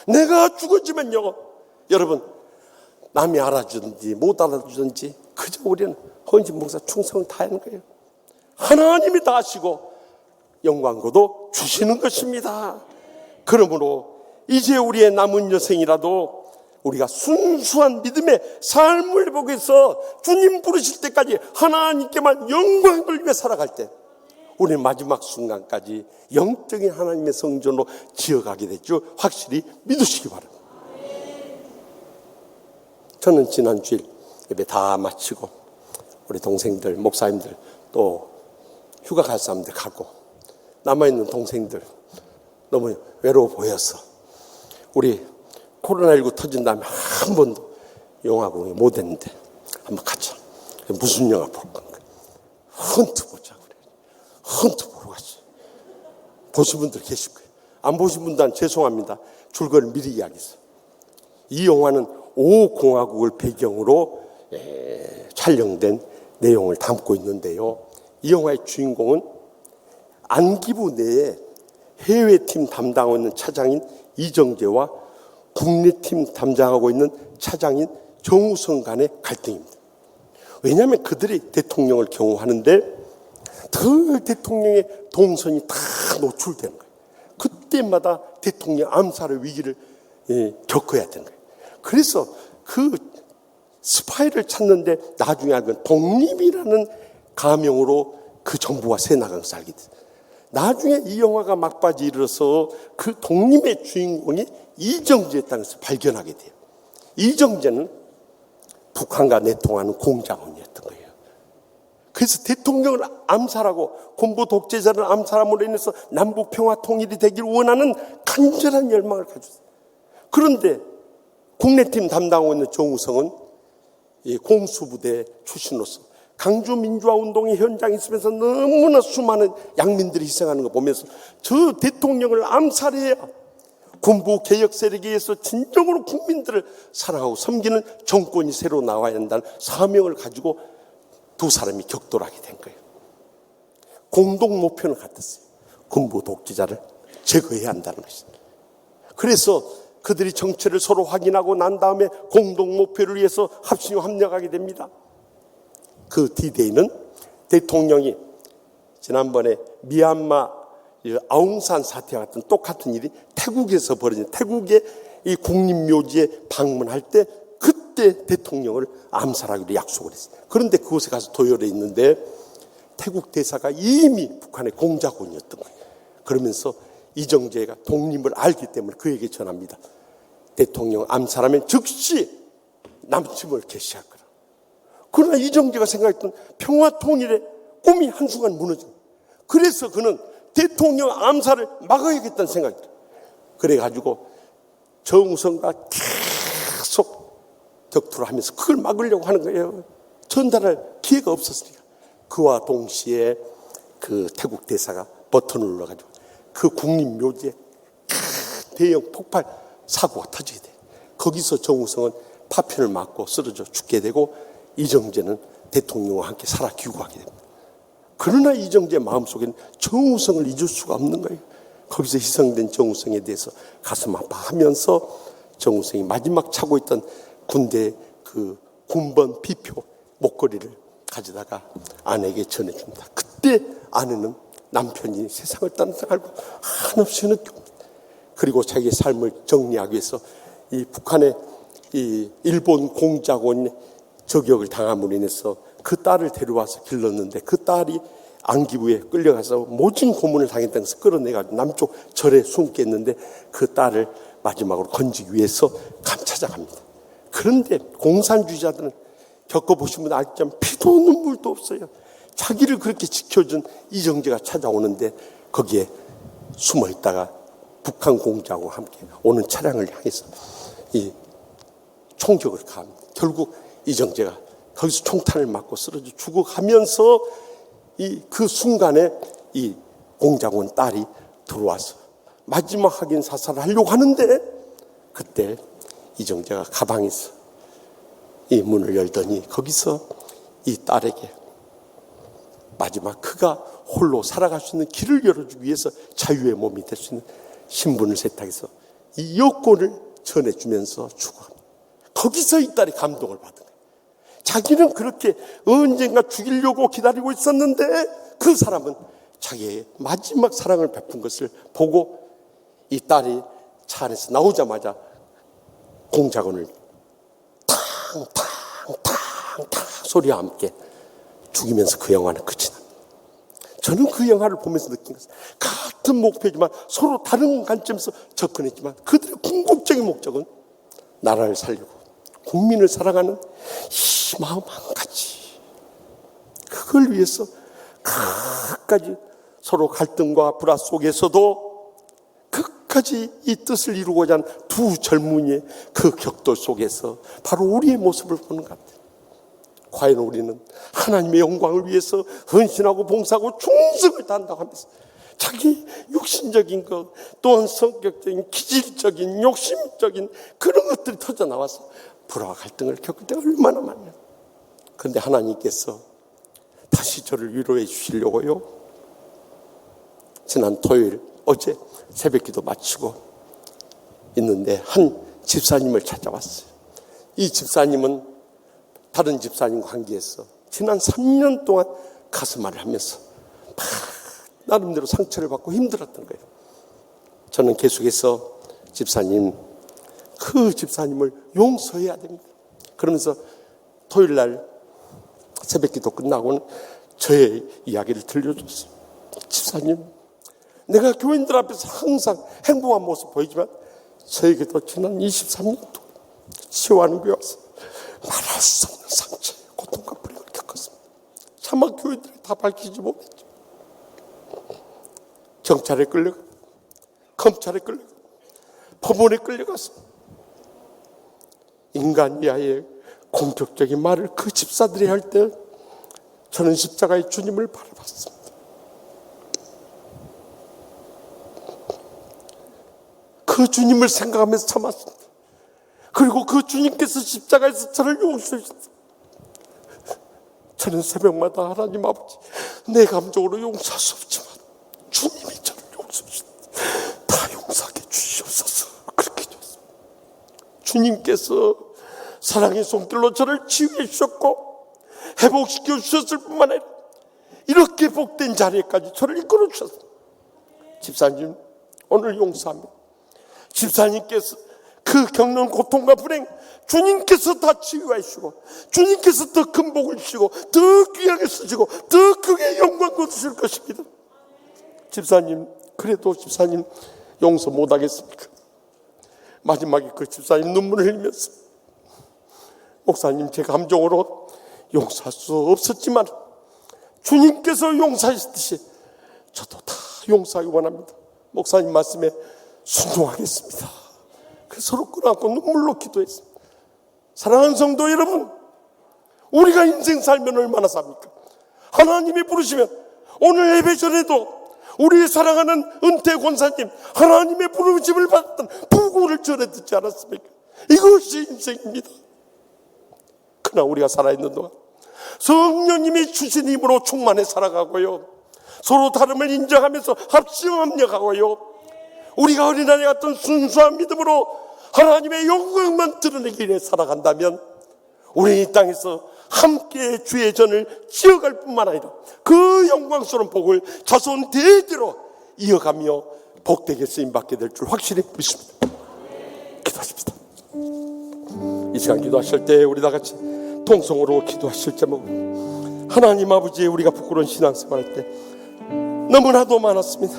내가 죽어지면요, 여러분, 남이 알아주든지 못 알아주든지 그저 우리는 헌신 봉사 충성을 다하는 거예요. 하나님이 다 하시고 영광고도 주시는 것입니다. 그러므로 이제 우리의 남은 여생이라도 우리가 순수한 믿음의 삶을 보고서 주님 부르실 때까지 하나님께만 영광을 돌리며 살아갈 때 우리는 마지막 순간까지 영적인 하나님의 성전으로 지어가게 됐죠. 확실히 믿으시기 바랍니다. 저는 지난 주일 예배 다 마치고 우리 동생들, 목사님들, 또 휴가 갈 사람들 가고 남아있는 동생들 너무 외로워 보여서 우리 코로나19 터진 다음에 한 번도 영화공연 못 했는데 한번 가자. 무슨 영화 볼 건가? 헌트 보자 그래. 헌트 보러 갔어요. 보신 분들 계실 거예요. 안 보신 분들은 죄송합니다. 줄거리를 미리 이야기했어요. 이 영화는 5공화국을 배경으로 촬영된 내용을 담고 있는데요. 이 영화의 주인공은 안기부 내에 해외팀 담당하고 있는 차장인 이정재와 국내팀 담당하고 있는 차장인 정우성 간의 갈등입니다. 왜냐하면 그들이 대통령을 경호하는데 늘 대통령의 동선이 다 노출되는 거예요. 그때마다 대통령 암살의 위기를 겪어야 되는 거예요. 그래서 그 스파이를 찾는데 나중에 알건 독립이라는 가명으로 그 정부와 새나gang 살게 됐어요. 나중에 이 영화가 막바지 이르러서 그 독립의 주인공이 이정재였다는 것을 발견하게 돼요. 이정재는 북한과 내통하는 공작원이었던 거예요. 그래서 대통령을 암살하고 군부 독재자를 암살함으로 인해서 남북 평화 통일이 되기를 원하는 간절한 열망을 가졌어요. 그런데 국내팀 담당하고 있는 정우성은 공수부대 출신으로서 강주 민주화 운동의 현장에 있으면서 너무나 수많은 양민들이 희생하는 거 보면서 저 대통령을 암살해야 군부 개혁 세력에 의해서 진정으로 국민들을 사랑하고 섬기는 정권이 새로 나와야 한다는 사명을 가지고 두 사람이 격돌하게 된 거예요. 공동 목표는 같았어요. 군부 독재자를 제거해야 한다는 것입니다. 그래서 그들이 정체를 서로 확인하고 난 다음에 공동 목표를 위해서 합력하게 됩니다. 그 D-Day는 대통령이 지난번에 미얀마 아웅산 사태와 같은 똑같은 일이 태국에서 벌어진 태국의 이 국립묘지에 방문할 때 그때 대통령을 암살하기로 약속을 했어요. 그런데 그곳에 가서 도열해 있는데 태국 대사가 이미 북한의 공작원이었던 거예요. 그러면서 이정재가 독립을 알기 때문에 그에게 전합니다. 대통령 암살하면 즉시 남침을 개시할 거라. 그러나 이정재가 생각했던 평화 통일의 꿈이 한순간 무너진 거예요. 그래서 그는 대통령 암살을 막아야겠다는 생각이 들어요. 그래가지고 정우성과 계속 격투를 하면서 그걸 막으려고 하는 거예요. 전달할 기회가 없었으니까. 그와 동시에 그 태국 대사가 버튼을 눌러가지고 그 국립묘지에 대형 폭발 사고가 터지게 돼요. 거기서 정우성은 파편을 맞고 쓰러져 죽게 되고 이정재는 대통령과 함께 살아 귀국하게 됩니다. 그러나 이정재 마음속에는 정우성을 잊을 수가 없는 거예요. 거기서 희생된 정우성에 대해서 가슴 아파하면서 정우성이 마지막 차고 있던 군대 그 군번 비표 목걸이를 가져다가 아내에게 전해줍니다. 그때 아내는 남편이 세상을 떠난 걸 알고 한없이 느끼고, 그리고 자기의 삶을 정리하기 위해서 이 북한의 이 일본 공작원 저격을 당함으로 인해서 그 딸을 데려와서 길렀는데 그 딸이 안기부에 끌려가서 모진 고문을 당했다는 것을 끌어내가지고 남쪽 절에 숨게 했는데 그 딸을 마지막으로 건지기 위해서 감찾아갑니다. 그런데 공산주의자들은 겪어보시면 알겠지만 피도 눈물도 없어요. 자기를 그렇게 지켜준 이정재가 찾아오는데 거기에 숨어있다가 북한 공작원과 함께 오는 차량을 향해서 이 총격을 가합니다. 결국 이정재가 거기서 총탄을 맞고 쓰러져 죽어가면서 그 순간에 이 공작원 딸이 들어와서 마지막 확인 사살을 하려고 하는데 그때 이정재가 가방에서 이 문을 열더니 거기서 이 딸에게 마지막 그가 홀로 살아갈 수 있는 길을 열어주기 위해서 자유의 몸이 될 수 있는 신분을 세탁해서 이 여권을 전해주면서 죽어갑니다. 거기서 이 딸이 감동을 받은 거예요. 자기는 그렇게 언젠가 죽이려고 기다리고 있었는데 그 사람은 자기의 마지막 사랑을 베푼 것을 보고 이 딸이 차 안에서 나오자마자 공작원을 탕탕탕탕 소리와 함께 죽이면서 그 영화는 끝이 납니다. 저는 그 영화를 보면서 느낀 것은 같은 목표지만 서로 다른 관점에서 접근했지만 그들의 궁극적인 목적은 나라를 살리고 국민을 사랑하는 이 마음 한 가지, 그걸 위해서 끝까지 서로 갈등과 불화 속에서도 끝까지 이 뜻을 이루고자 하는 두 젊은이의 그 격돌 속에서 바로 우리의 모습을 보는 것 같아요. 과연 우리는 하나님의 영광을 위해서 헌신하고 봉사하고 충성을 다한다고 하면서 자기 육신적인 것 또한 성격적인 기질적인 욕심적인 그런 것들이 터져나와서 불화와 갈등을 겪을 때가 얼마나 많냐. 그런데 하나님께서 다시 저를 위로해 주시려고요, 지난 토요일 어제 새벽기도 마치고 있는데 한 집사님을 찾아왔어요. 이 집사님은 다른 집사님과 관계에서 지난 3년 동안 가슴앓이를 하면서 막 나름대로 상처를 받고 힘들었던 거예요. 저는 계속해서 그 집사님을 용서해야 됩니다. 그러면서 토요일 날 새벽기도 끝나고는 저의 이야기를 들려줬어요. 집사님, 내가 교인들 앞에서 항상 행복한 모습 보이지만 저에게도 지난 23년 동안 치유하는 교회 와서 말할 수 없는 상처에 고통과 불행을 겪었습니다. 차마 교인들이 다 밝히지 못했죠. 경찰에 끌려가, 검찰에 끌려가, 법원에 끌려가서 인간 이하의 공격적인 말을 그 집사들이 할 때 저는 십자가의 주님을 바라봤습니다. 그 주님을 생각하면서 참았습니다. 그리고 그 주님께서 십자가에서 저를 용서하셨습니다. 저는 새벽마다 하나님 아버지, 내 감정으로 용서할 수 없지만 주님이 저를 용서하셨습니다. 다 용서하게 주시옵소서. 그렇게 되었습니다. 주님께서 사랑의 손길로 저를 치유해 주셨고 회복시켜 주셨을 뿐만 아니라 이렇게 복된 자리에까지 저를 이끌어 주셨습니다. 집사님, 오늘 용서합니다. 집사님께서 그 겪는 고통과 불행 주님께서 다 치유해 주시고 주님께서 더 큰 복을 주시고 더 귀하게 쓰시고 더 크게 영광 거두실 것입니다. 집사님, 그래도 집사님 용서 못하겠습니까? 마지막에 그 집사님 눈물을 흘리면서 목사님, 제 감정으로 용서할 수 없었지만 주님께서 용서하셨듯이 저도 다 용서하기 원합니다. 목사님 말씀에 순종하겠습니다. 그래서 서로 끌어안고 눈물로 기도했습니다. 사랑하는 성도 여러분, 우리가 인생 살면 얼마나 삽니까? 하나님이 부르시면 오늘 예배 전에도 우리 사랑하는 은퇴 권사님 하나님의 부르심을 받았던 부고를 전해 듣지 않았습니까? 이것이 인생입니다. 그러나 우리가 살아있는 동안 성령님이 주신 힘으로 충만해 살아가고요, 서로 다름을 인정하면서 합심합력하고요, 우리가 어린아이 같은 순수한 믿음으로 하나님의 영광만 드러내기 위해 살아간다면 우리 이 땅에서 함께 주의 전을 지어갈 뿐만 아니라 그 영광스러운 복을 자손 대대로 이어가며 복되게 쓰임받게 될 줄 확실히 믿습니다. 기도하십시다. 이 시간 기도하실 때 우리 다 같이 통성으로 기도하실 제목은 하나님 아버지, 우리가 부끄러운 신앙생활 할 때 너무나도 많았습니다.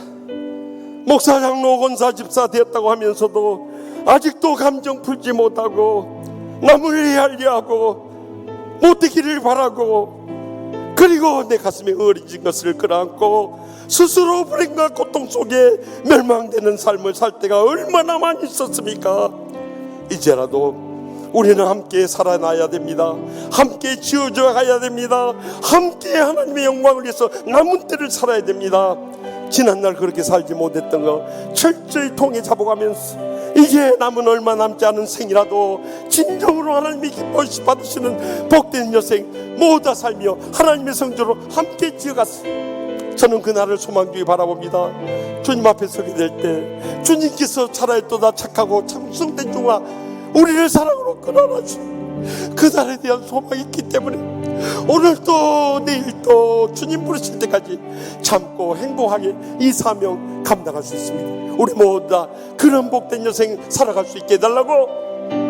목사, 장로, 권사, 집사 되었다고 하면서도 아직도 감정 풀지 못하고 남을 헤아리하고 못되기를 바라고, 그리고 내 가슴에 어리진 것을 끌어안고 스스로 불행과 고통 속에 멸망되는 삶을 살 때가 얼마나 많이 있었습니까? 이제라도 우리는 함께 살아나야 됩니다. 함께 지어져 가야 됩니다. 함께 하나님의 영광을 위해서 남은 때를 살아야 됩니다. 지난날 그렇게 살지 못했던 거 철저히 통해 잡아가면서 이제 남은 얼마 남지 않은 생이라도 진정으로 하나님이 기뻐 받으시는 복된 여생 모두 살며 하나님의 성전으로 함께 지어갔어요. 저는 그날을 소망 중에 바라봅니다. 주님 앞에 서게 될 때 주님께서 살아있도다 착하고 참성된 종아, 우리를 사랑으로 끌어안아주시는 그날에 대한 소망이 있기 때문에 오늘도 내일도 주님 부르실 때까지 참고 행복하게 이 사명 감당할 수 있습니다. 우리 모두 다 그런 복된 여생 살아갈 수 있게 해달라고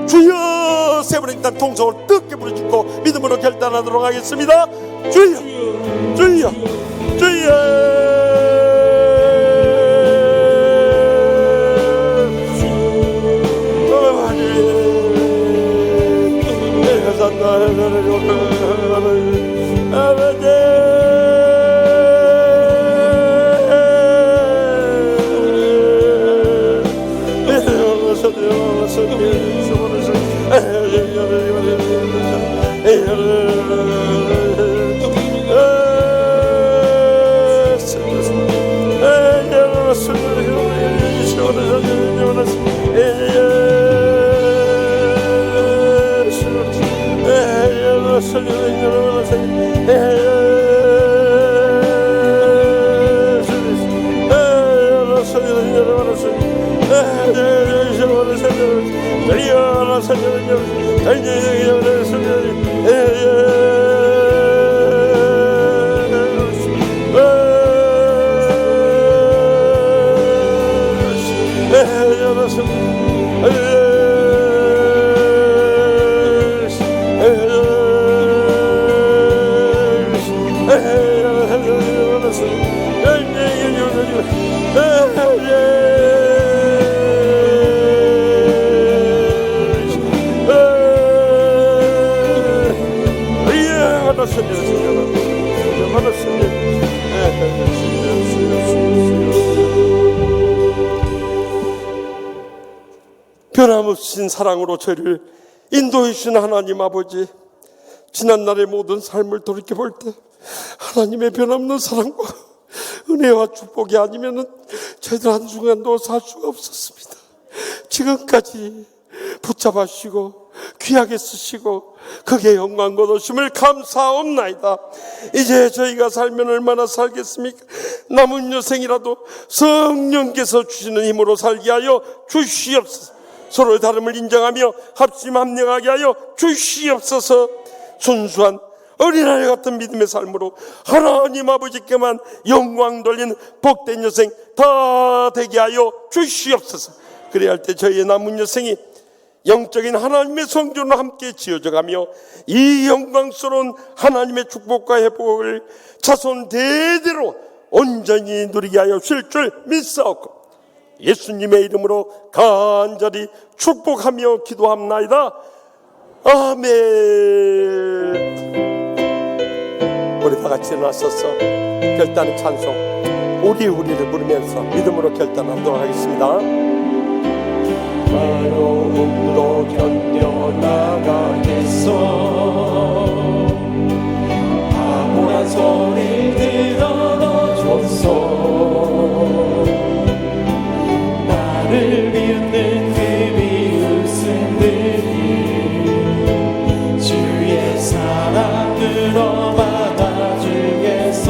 주여 세 번 일단 통성을 뜨겁게 부르짖고 믿음으로 결단하도록 하겠습니다. 주여, 주여, 주여. Hey 변함없인 사랑으로 저희를 인도해 주신 하나님 아버지, 지난날의 모든 삶을 돌이켜볼 때 하나님의 변함없는 사랑과 은혜와 축복이 아니면은 저희들 한순간도 살 수가 없었습니다. 지금까지 붙잡아 주시고 귀하게 쓰시고 그게 영광 거두심을 감사옵나이다. 이제 저희가 살면 얼마나 살겠습니까? 남은 여생이라도 성령께서 주시는 힘으로 살게 하여 주시옵소서. 서로의 다름을 인정하며 합심 합력하게 하여 주시옵소서. 순수한 어린아이 같은 믿음의 삶으로 하나님 아버지께만 영광 돌리는 복된 여생 다 되게 하여 주시옵소서. 그래야 할 때 저희의 남은 여생이 영적인 하나님의 성전으로 함께 지어져가며 이 영광스러운 하나님의 축복과 회복을 자손 대대로 온전히 누리게 하여 주실 줄 믿사옵고 예수님의 이름으로 간절히 축복하며 기도합나이다. 아멘. 우리 다 같이 일어나셔서 결단의 찬송 우리를 부르면서 믿음으로 결단하도록 하겠습니다. 어려움도 견뎌나가겠소. 바보란 소리 들어줘서 나를 비웃는 그 비웃음들이 주의 사랑으로 받아주겠소.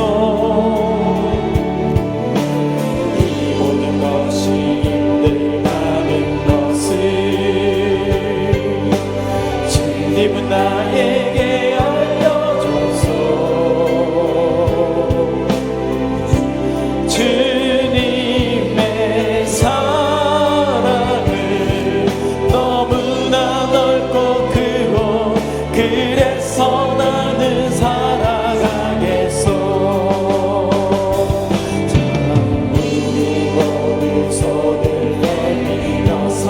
이 모든 것이 힘들다는 것을 주님은 나에게 알려줘서 주님의 사랑은 너무나 넓고 크고 그래서 나는 살아가겠소. 자, 우리 모두 손을 내밀어서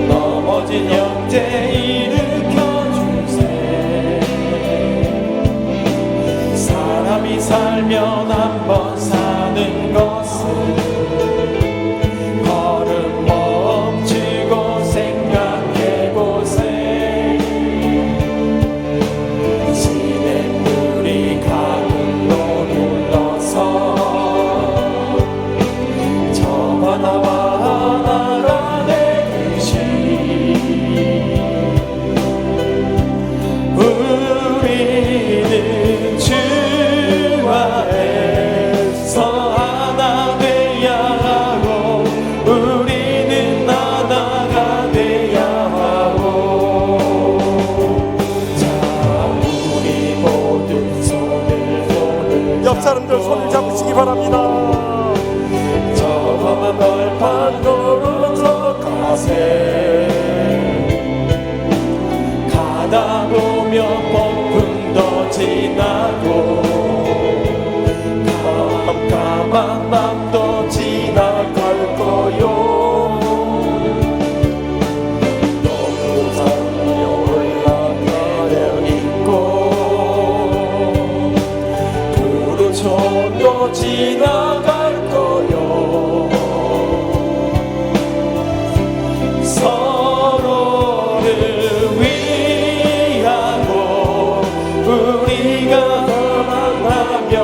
넘어진 형제 일으켜주세. 사람이 살면 한 번 사는 것은 걸음 멈추고 생각해보세. 시냇물이 가을로 흘러서 저 바다와 하나가 되듯이 우리는 주 안에서 하나 되어야 하고 우리는 하나가 되어야 하고. 자, 우리 모두 손을 옆 사람들 손을 잡으시기 바랍니다. 저 험한 벌판 도로로 가세. 가다 보면 폭풍도 지나고 깜깜한 밤도 지나갈 거요. 높은 산에 올라가려 있고 푸른 초도 지나갈 거요. 서로를 위하고 우리가 사랑하며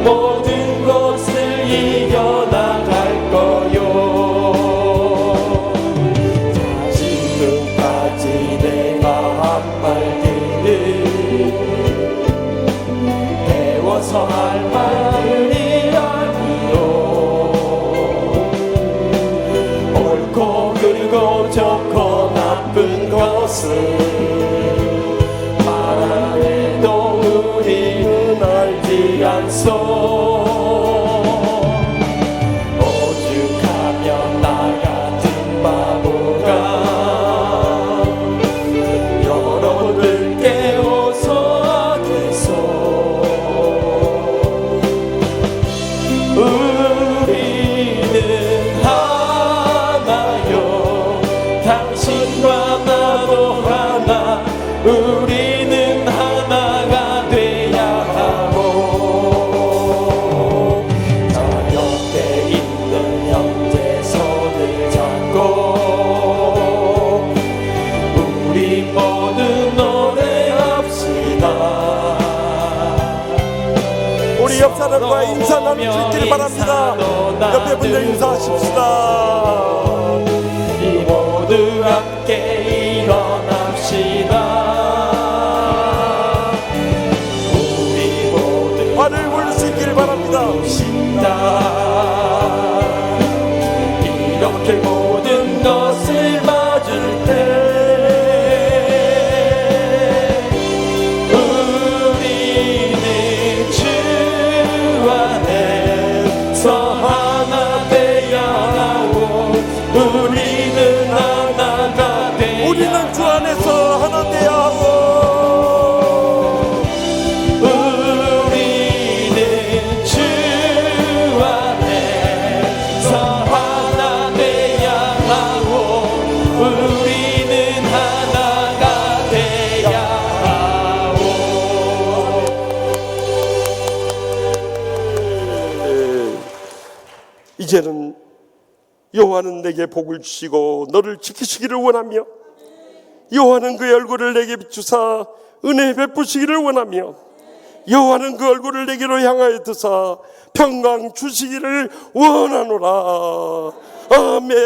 모든 것을 이겨나갈 거요. 자, 지금까지 내가 한 말들을 배워서 할 말들이 아니요. 옳고 그르고 좋고 나쁜 것을 말 안 해도 우리는 알지 않소. 오죽하면 나 같은 바보가 여러분을 깨워서 하겠소. 우리는 하나요. 당신과 나도 하나. 우리는 하나. 우리 옆 사람과 인사 나눌 수 있길 바랍니다. 옆에 분들 인사하십시다. 이 모두 함께 일어납시다. 우리 모두 발을 올릴 수 있길 바랍니다. 이렇게 모든 것을 맞을 때 우리는 주 안에서 하나 되어야 하고 우리는 하나가 되어야 우리는 주 안에서 하나 되어야 하고 우리는 주 안에서 하나 되어야 하고 우리는 하나가 되어야 하고. 이제는 여호와는 내게 복을 주시고 너를 지키시기를 원하며 여호와는 그의 얼굴을 내게 비추사 은혜 베푸시기를 원하며 여호와는 그 얼굴을 내게로 향하여 드사 평강 주시기를 원하노라. 아멘.